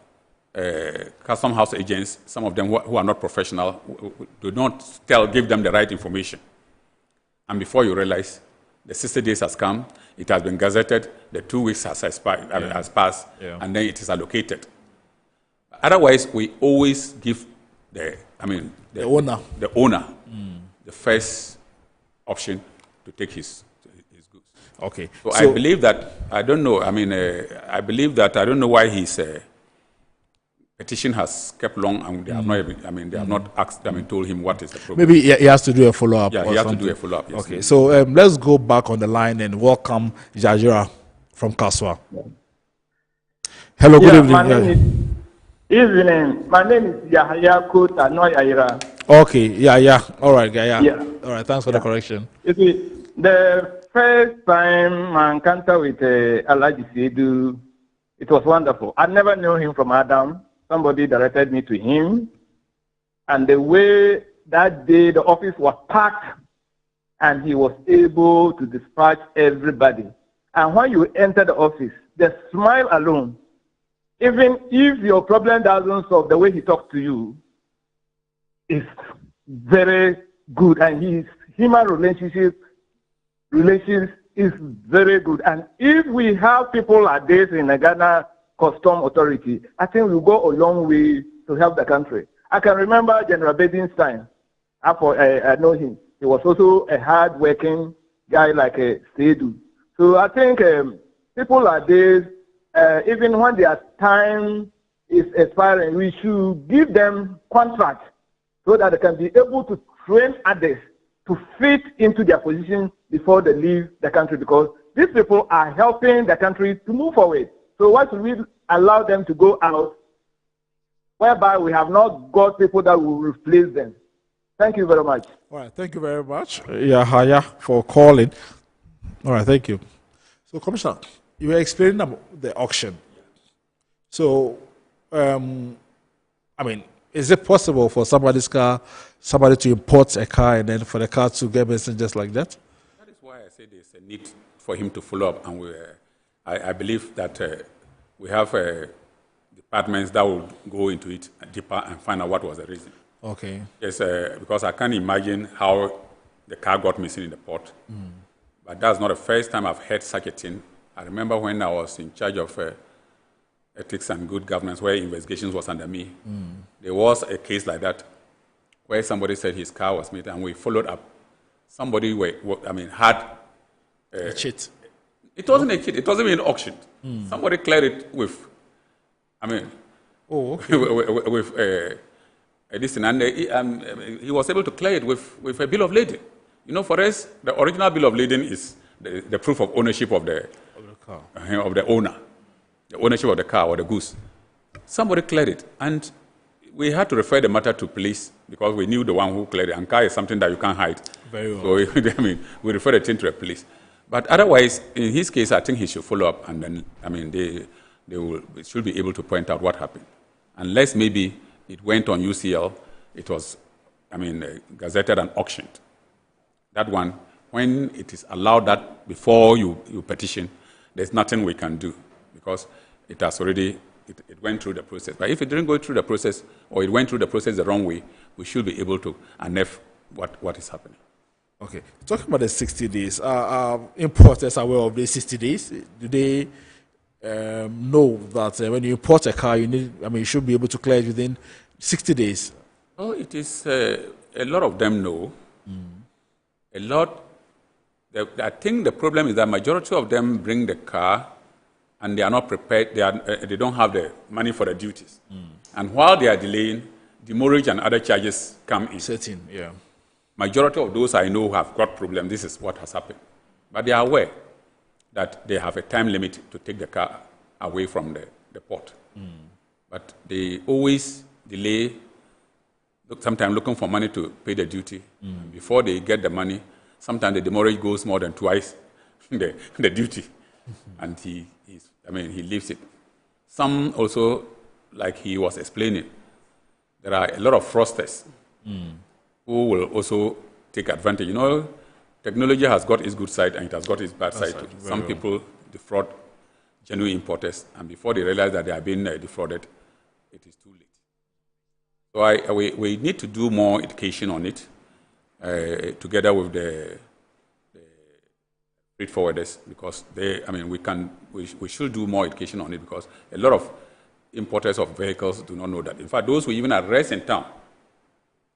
Speaker 11: custom house agents, some of them who are not professional, do not give them the right information. And before you realize, the 60 days has come, it has been gazetted, the 2 weeks has passed, and then it is allocated. Otherwise, we always give the owner the first option to take his goods.
Speaker 9: Okay.
Speaker 11: So I believe that, I don't know, I believe that, I don't know why his petition has kept long and they have not even, they have not asked, told him what is the problem.
Speaker 9: Maybe he has to do a follow-up.
Speaker 11: Yeah, he has to do a follow-up. Yes.
Speaker 9: Okay, so let's go back on the line and welcome Jajira from Kaswa. Hello, good evening.
Speaker 3: Evening. My name is Yahya Kota, not Yaira.
Speaker 9: Okay, yeah. All right, yeah. All right, thanks for the correction.
Speaker 3: You see, the first time I encountered with Alaji Sedu, it was wonderful. I never knew him from Adam. Somebody directed me to him. And the way that day the office was packed and he was able to dispatch everybody. And when you enter the office, the smile alone, even if your problem doesn't solve, the way he talks to you is very good. And his human relations is very good. And if we have people like this in the Ghana Custom Authority, I think we'll go a long way to help the country. I can remember General Bedinstein. I know him. He was also a hard-working guy like Sedu. So I think people like this, even when their time is expiring, we should give them contracts so that they can be able to train others to fit into their position before they leave the country, because these people are helping the country to move forward. So why should we allow them to go out whereby we have not got people that will replace them? Thank you very much.
Speaker 9: All right, thank you very much, Yahya, for calling. All right, thank you. So, Commissioner, you were explaining about the auction. So, is it possible for somebody to import a car and then for the car to get missing just like that?
Speaker 11: That is why I say there's a need for him to follow up, and I believe that we have departments that will go into it deeper and find out what was the reason.
Speaker 9: Okay.
Speaker 11: Yes, because I can't imagine how the car got missing in the port. But that's not the first time I've heard such a thing. I remember when I was in charge of ethics and good governance, where investigations was under me. There was a case like that where somebody said his car was missing, and we followed up. Somebody had
Speaker 9: a cheat.
Speaker 11: It wasn't a cheat. It wasn't even auctioned. Somebody cleared it with, with this thing, and he was able to clear it with a bill of lading. You know, for us, the original bill of lading is the proof of ownership of the car, of the owner, the ownership of the car or the goods. Somebody cleared it, and we had to refer the matter to police because we knew the one who cleared it. And car is something that you can't hide.
Speaker 9: Very well.
Speaker 11: So we referred the thing to the police. But otherwise, in his case, I think he should follow up, and then they should be able to point out what happened, unless maybe it went on UCL. It was, gazetted and auctioned. That one, when it is allowed that before you petition, there's nothing we can do because it has already, it went through the process. But if it didn't go through the process or it went through the process the wrong way, we should be able to unearth what is happening.
Speaker 9: Okay. Talking about the 60 days, are importers aware of the 60 days? Do they know that when you import a car, you should be able to clear it within 60 days?
Speaker 11: Oh, it is, a lot of them know. A lot. I think the problem is that majority of them bring the car and they are not prepared. They don't have the money for the duties. And while they are delaying, demurrage and other charges come in.
Speaker 9: Certain, yeah.
Speaker 11: Majority of those I know have got problems. This is what has happened. But they are aware that they have a time limit to take the car away from the port. But they always delay, sometimes looking for money to pay the duty. Before they get the money, sometimes the demurrage goes more than twice the duty. And he leaves it. Some also, like he was explaining, there are a lot of fraudsters who will also take advantage. You know, technology has got its good side and it has got its bad side too. Some people defraud genuine importers, and before they realize that they are being defrauded, it is too late. So we need to do more education on it, together with the freight forwarders, because we should do more education on it, because a lot of importers of vehicles do not know that. In fact, those who even arrest in town,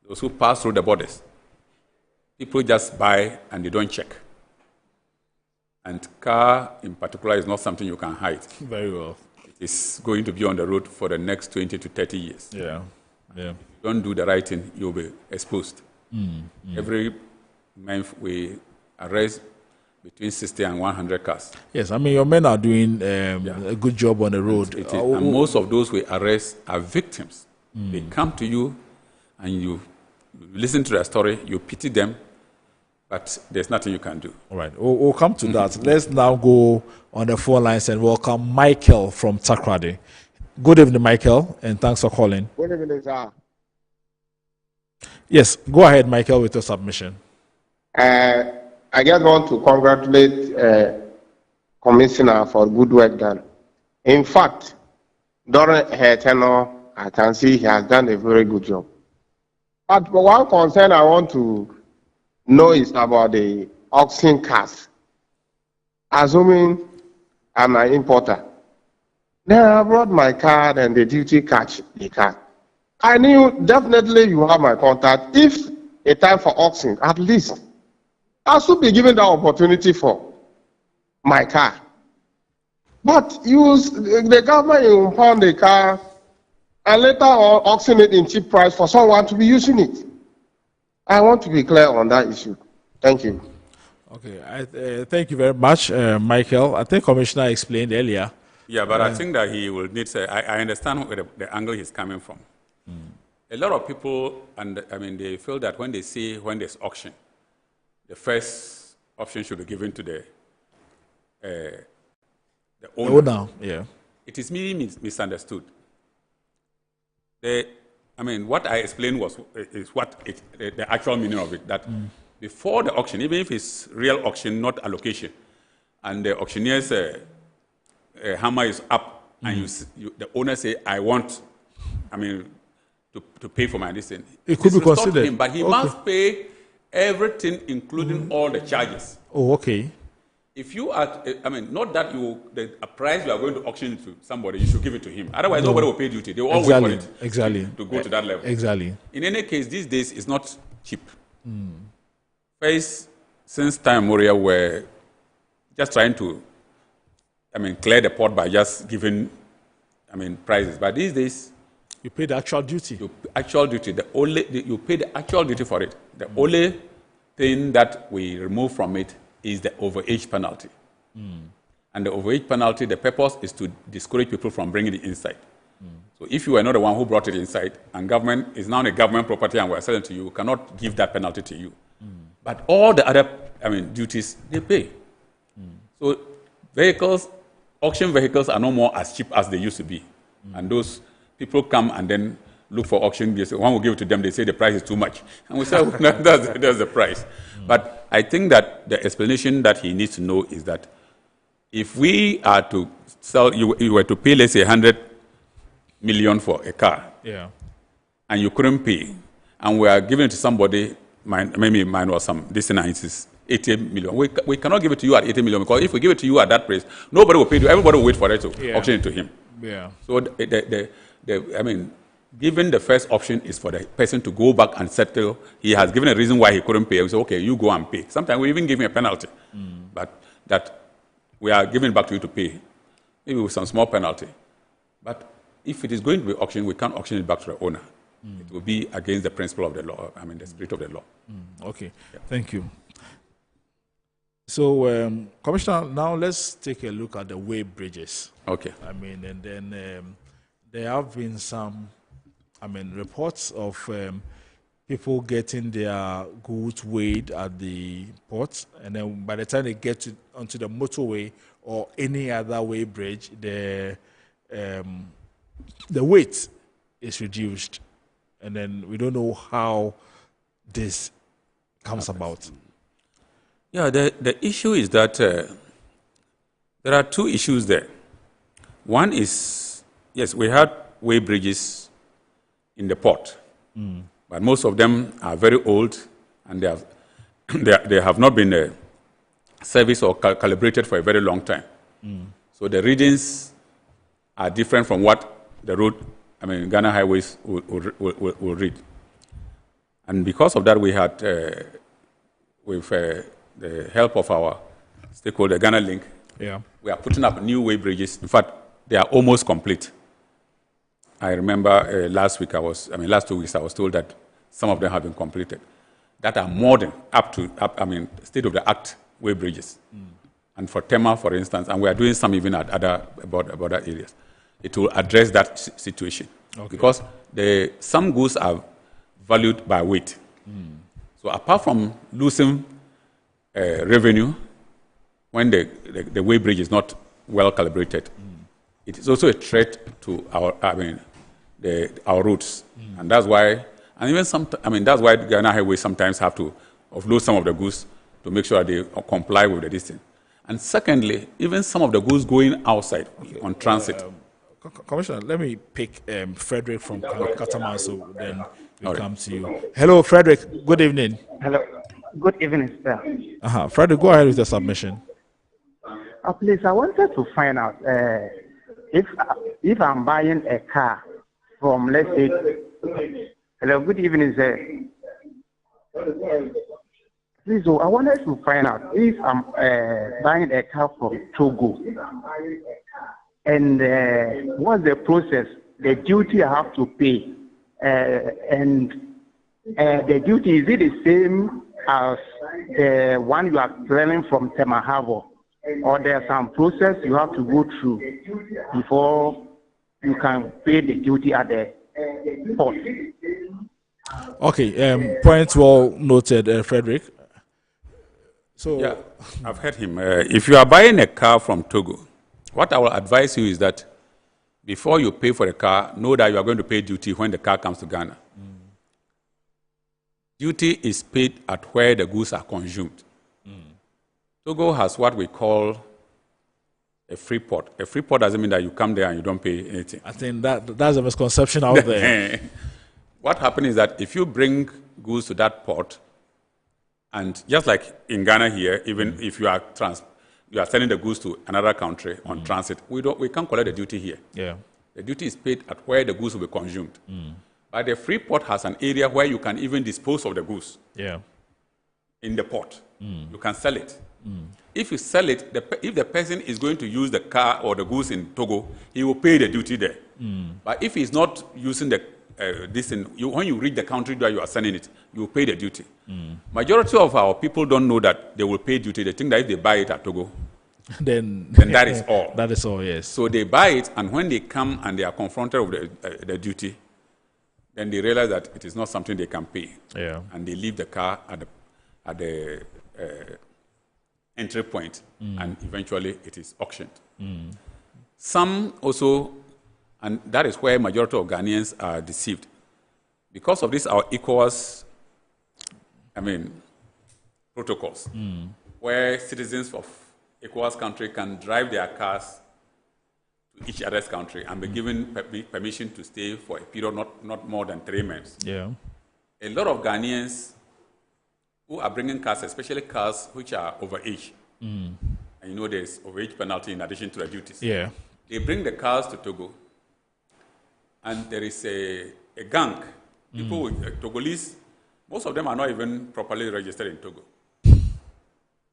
Speaker 11: those who pass through the borders, people just buy and they don't check. And car, in particular, is not something you can hide.
Speaker 9: Very well.
Speaker 11: It is going to be on the road for the next 20 to 30 years.
Speaker 9: Yeah, yeah.
Speaker 11: If you don't do the right thing, you'll be exposed. Every month, we arrest between 60 and 100 cars.
Speaker 9: Yes, I mean, your men are doing a good job on the road.
Speaker 11: And most of those we arrest are victims. They come to you and you listen to their story, you pity them, but there's nothing you can do.
Speaker 9: All right, we'll come to that. Let's now go on the phone lines and welcome Michael from Takrady. Good evening, Michael, and thanks for calling.
Speaker 1: Good evening, sir.
Speaker 9: Yes, go ahead, Michael, with your submission.
Speaker 1: I just want to congratulate Commissioner for good work done. In fact, during her tenure, I can see he has done a very good job. But one concern I want to know is about the auction cars. Assuming I'm an importer, then I brought my car and the duty catch the car. I knew definitely you have my contact. If a time for auction, at least I should be given that opportunity for my car. But the government impound the car and later on auction it in cheap price for someone to be using it. I want to be clear on that issue. Thank you.
Speaker 9: Okay, thank you very much, Michael. I think Commissioner explained earlier.
Speaker 11: Yeah, but I think that he will need to, I understand where the angle he's coming from. A lot of people, they feel that when there's auction, the first option should be given to the owner.
Speaker 9: Yeah.
Speaker 11: It is really misunderstood. What I explained is the actual meaning of it. That before the auction, even if it's real auction, not allocation, and the auctioneer's hammer is up, and the owner say, "I want, to pay for my listing."
Speaker 9: It could be considered,
Speaker 11: him, but he must pay everything, including all the charges.
Speaker 9: Oh, okay.
Speaker 11: If you are, not that the price you are going to auction to somebody, you should give it to him. Otherwise, nobody will pay duty. They will all wait for it to go to that level.
Speaker 9: Exactly.
Speaker 11: In any case, these days, it's not cheap. First, since time immemorial, we're just trying to, clear the pot by just giving, prices. But these days,
Speaker 9: you pay the actual duty.
Speaker 11: You pay the actual duty for it. The only thing that we remove from it is the overage penalty. And the overage penalty, the purpose is to discourage people from bringing it inside. So if you are not the one who brought it inside, and government is now a government property and we're selling to you, we cannot give that penalty to you. But all the other duties, they pay. So auction vehicles are no more as cheap as they used to be. And those people come and then look for auction. One will give it to them, they say the price is too much. And we say, that's the price. But I think that the explanation that he needs to know is that if we are to sell, you were to pay, let's say, 100 million for a car, and you couldn't pay, and we are giving it to somebody, maybe mine was this is 80 million. We cannot give it to you at 80 million, because if we give it to you at that price, nobody will pay you. Everybody will wait for it to auction it to him.
Speaker 9: Yeah.
Speaker 11: So given the first option is for the person to go back and settle. He has given a reason why he couldn't pay. We say, okay, you go and pay. Sometimes we even give him a penalty, but that we are giving back to you to pay, maybe with some small penalty. But if it is going to be auctioned, we can't auction it back to the owner. It will be against the principle of the law, the spirit of the law.
Speaker 9: Okay, thank you. So, Commissioner, now let's take a look at the weigh bridges.
Speaker 11: Okay.
Speaker 9: And then there have been some, reports of people getting their goods weighed at the port, and then by the time they get onto the motorway or any other weigh bridge, the weight is reduced, and then we don't know how this comes about.
Speaker 11: Yeah, the issue is that there are two issues there. One is, yes, we had weigh bridges in the port. But most of them are very old, and they have not been serviced or calibrated for a very long time. So the readings are different from what the road, Ghana Highways will read. And because of that, we had, with the help of our stakeholder, Ghana Link, we are putting up new weigh bridges. In fact, they are almost complete. I remember last 2 weeks, I was told that some of them have been completed. That are modern, state-of-the-art weigh bridges. And for Tema, for instance, and we are doing some even at other border areas, it will address that situation. Because some goods are valued by weight. So apart from losing revenue when the weigh bridge is not well calibrated, it is also a threat to our routes, and that's why. And even that's why Ghana Highways sometimes have to offload some of the goods to make sure that they comply with the distance. And secondly, even some of the goods going outside on transit.
Speaker 9: Commissioner, let me pick Frederick from Kataman, so then we come to you. Hello, Frederick. Good evening.
Speaker 4: Hello. Good evening, sir.
Speaker 9: Frederick, go ahead with the submission.
Speaker 4: Please, I wanted to find out if I'm buying a car from, let's say, hello, good evening, sir. Please, so I wanted to find out if I'm buying a car from Togo, and what's the process, the duty I have to pay, and the duty, is it the same as the one you are selling from Tema Harbour, or there's some process you have to go through before you can pay the duty at the port?
Speaker 9: Okay, point well noted, Frederick. So
Speaker 11: yeah, I've heard him. If you are buying a car from Togo, what I will advise you is that before you pay for the car, know that you are going to pay duty when the car comes to Ghana. Duty is paid at where the goods are consumed. Togo has what we call a free port. A free port doesn't mean that you come there and you don't pay anything.
Speaker 9: I think that's a misconception out there.
Speaker 11: What happens is that if you bring goods to that port, and just like in Ghana here, even if you are sending the goods to another country on transit, we can't collect the duty here.
Speaker 9: Yeah.
Speaker 11: The duty is paid at where the goods will be consumed. But the free port has an area where you can even dispose of the goods.
Speaker 9: Yeah.
Speaker 11: In the port. You can sell it. If you sell it, if the person is going to use the car or the goods in Togo, he will pay the duty there. But if he's not using the when you reach the country that you are sending it, you will pay the duty. Majority of our people don't know that they will pay duty. They think that if they buy it at Togo,
Speaker 9: then
Speaker 11: that is all.
Speaker 9: That is all, yes.
Speaker 11: So they buy it, and when they come and they are confronted with the duty, then they realize that it is not something they can pay.
Speaker 9: Yeah.
Speaker 11: And they leave the car at the entry point, and eventually it is auctioned. Some also, and that is where majority of Ghanaians are deceived. Because of this, our ECOWAS, protocols, where citizens of ECOWAS country can drive their cars to each other's country and be given permission to stay for a period not more than 3 months.
Speaker 9: Yeah.
Speaker 11: A lot of Ghanaians who are bringing cars, especially cars which are overage, and there's overage penalty in addition to the duties.
Speaker 9: Yeah.
Speaker 11: They bring the cars to Togo, and there is a gang. People with Togolese, most of them are not even properly registered in Togo.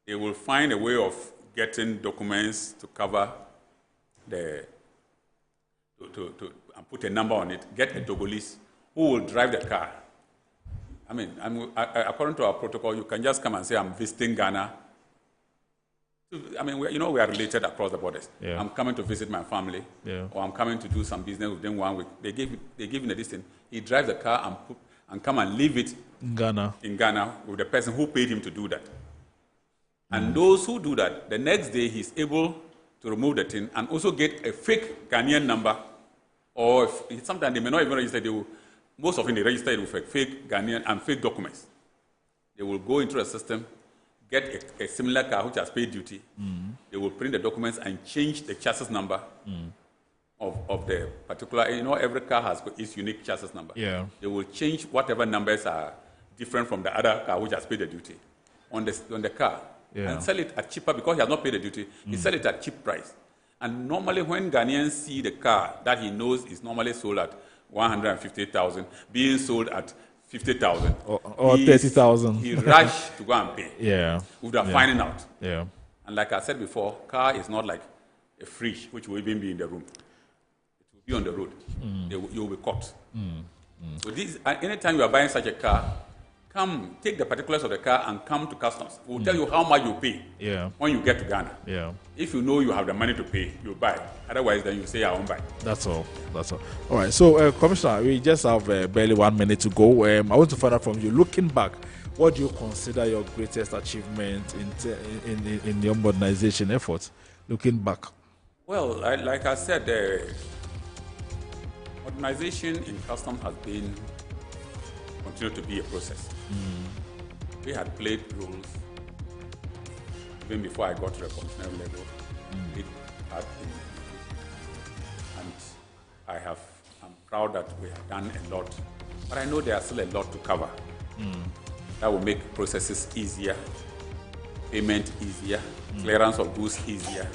Speaker 11: They will find a way of getting documents to cover and put a number on it, get a Togolese who will drive the car. According to our protocol, you can just come and say, I'm visiting Ghana. We are related across the borders.
Speaker 9: Yeah.
Speaker 11: I'm coming to visit my family, or I'm coming to do some business within 1 week. They give him the distance. He drives the car and come and leave it
Speaker 9: in Ghana
Speaker 11: with the person who paid him to do that. And those who do that, the next day he's able to remove the thing and also get a fake Ghanaian number, or sometimes they may not even register. Most often they register it with a fake Ghanaian and fake documents. They will go into the system, get a similar car which has paid duty. They will print the documents and change the chassis number of the particular, every car has its unique chassis number.
Speaker 9: Yeah.
Speaker 11: They will change whatever numbers are different from the other car which has paid the duty on the car and sell it at cheaper because he has not paid the duty. He sell it at cheap price. And normally when Ghanaians see the car that he knows is normally sold at 150,000 being sold at 50,000
Speaker 9: or 30,000,
Speaker 11: he rush to go and pay.
Speaker 9: Yeah.
Speaker 11: Without finding out.
Speaker 9: Yeah.
Speaker 11: And like I said before, car is not like a fridge which will even be in the room. It will be on the road. You will be caught. So anytime you are buying such a car, come take the particulars of the car and come to customs. We'll tell you how much you pay when you get to Ghana.
Speaker 9: Yeah.
Speaker 11: If you know you have the money to pay, you buy. Otherwise, then you say I won't buy.
Speaker 9: That's all. All right. So, Commissioner, we just have barely 1 minute to go. I want to find out from you, looking back, what do you consider your greatest achievement in your modernization efforts? Looking back.
Speaker 11: Well, like I said, modernization in customs has been continued to be a process. We had played roles even before I got to the commissioner level. And I'm proud that we have done a lot, but I know there are still a lot to cover. That will make processes easier, payment easier, clearance of goods easier,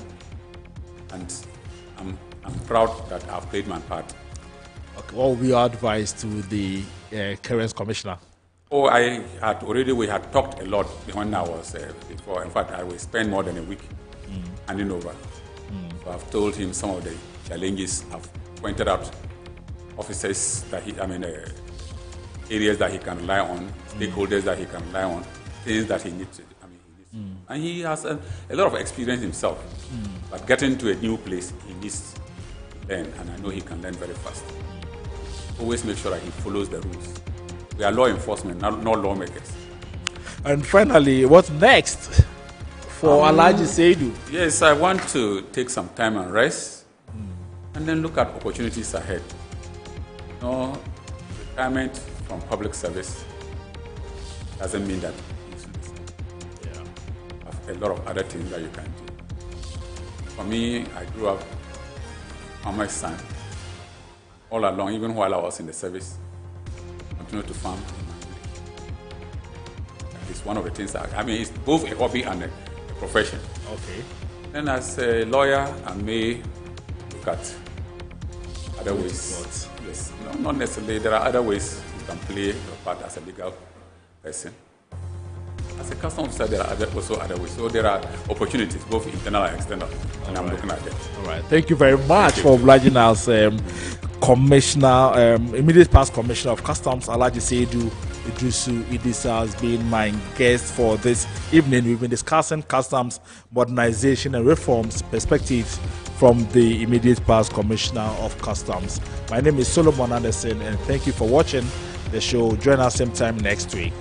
Speaker 11: and I'm proud that I've played my part.
Speaker 9: Okay, what would be your advice to the current commissioner?
Speaker 11: Oh, we had talked a lot when I was before. In fact, I will spend more than a week handing over. So I've told him some of the challenges. I've pointed out officers that areas that he can rely on, stakeholders that he can rely on, things that he needs to. And he has a lot of experience himself. But getting to a new place, he needs to learn, and I know he can learn very fast. Always make sure that he follows the rules. We are law enforcement, not lawmakers.
Speaker 9: And finally, what's next for Alhaji Saidu?
Speaker 11: Yes, I want to take some time and rest, and then look at opportunities ahead. Retirement from public service doesn't mean that it's useless. Have a lot of other things that you can do. For me, I grew up on my son. All along, even while I was in the service, continue to farm in my village. It's one of the things it's both a hobby and a profession.
Speaker 9: Okay.
Speaker 11: And as a lawyer, I may look at other ways. Yes, not necessarily. There are other ways you can play your part as a legal person. As a customs officer, there are also other ways. So there are opportunities, both internal and external, and I'm looking at them.
Speaker 9: All right. Thank you very much for obliging us, Commissioner, immediate past Commissioner of Customs, Alhaji Saidu Idrisu Idisa has been my guest for this evening. We've been discussing customs modernization and reforms perspectives from the immediate past Commissioner of Customs. My name is Solomon Anderson, and thank you for watching the show. Join us same time next week.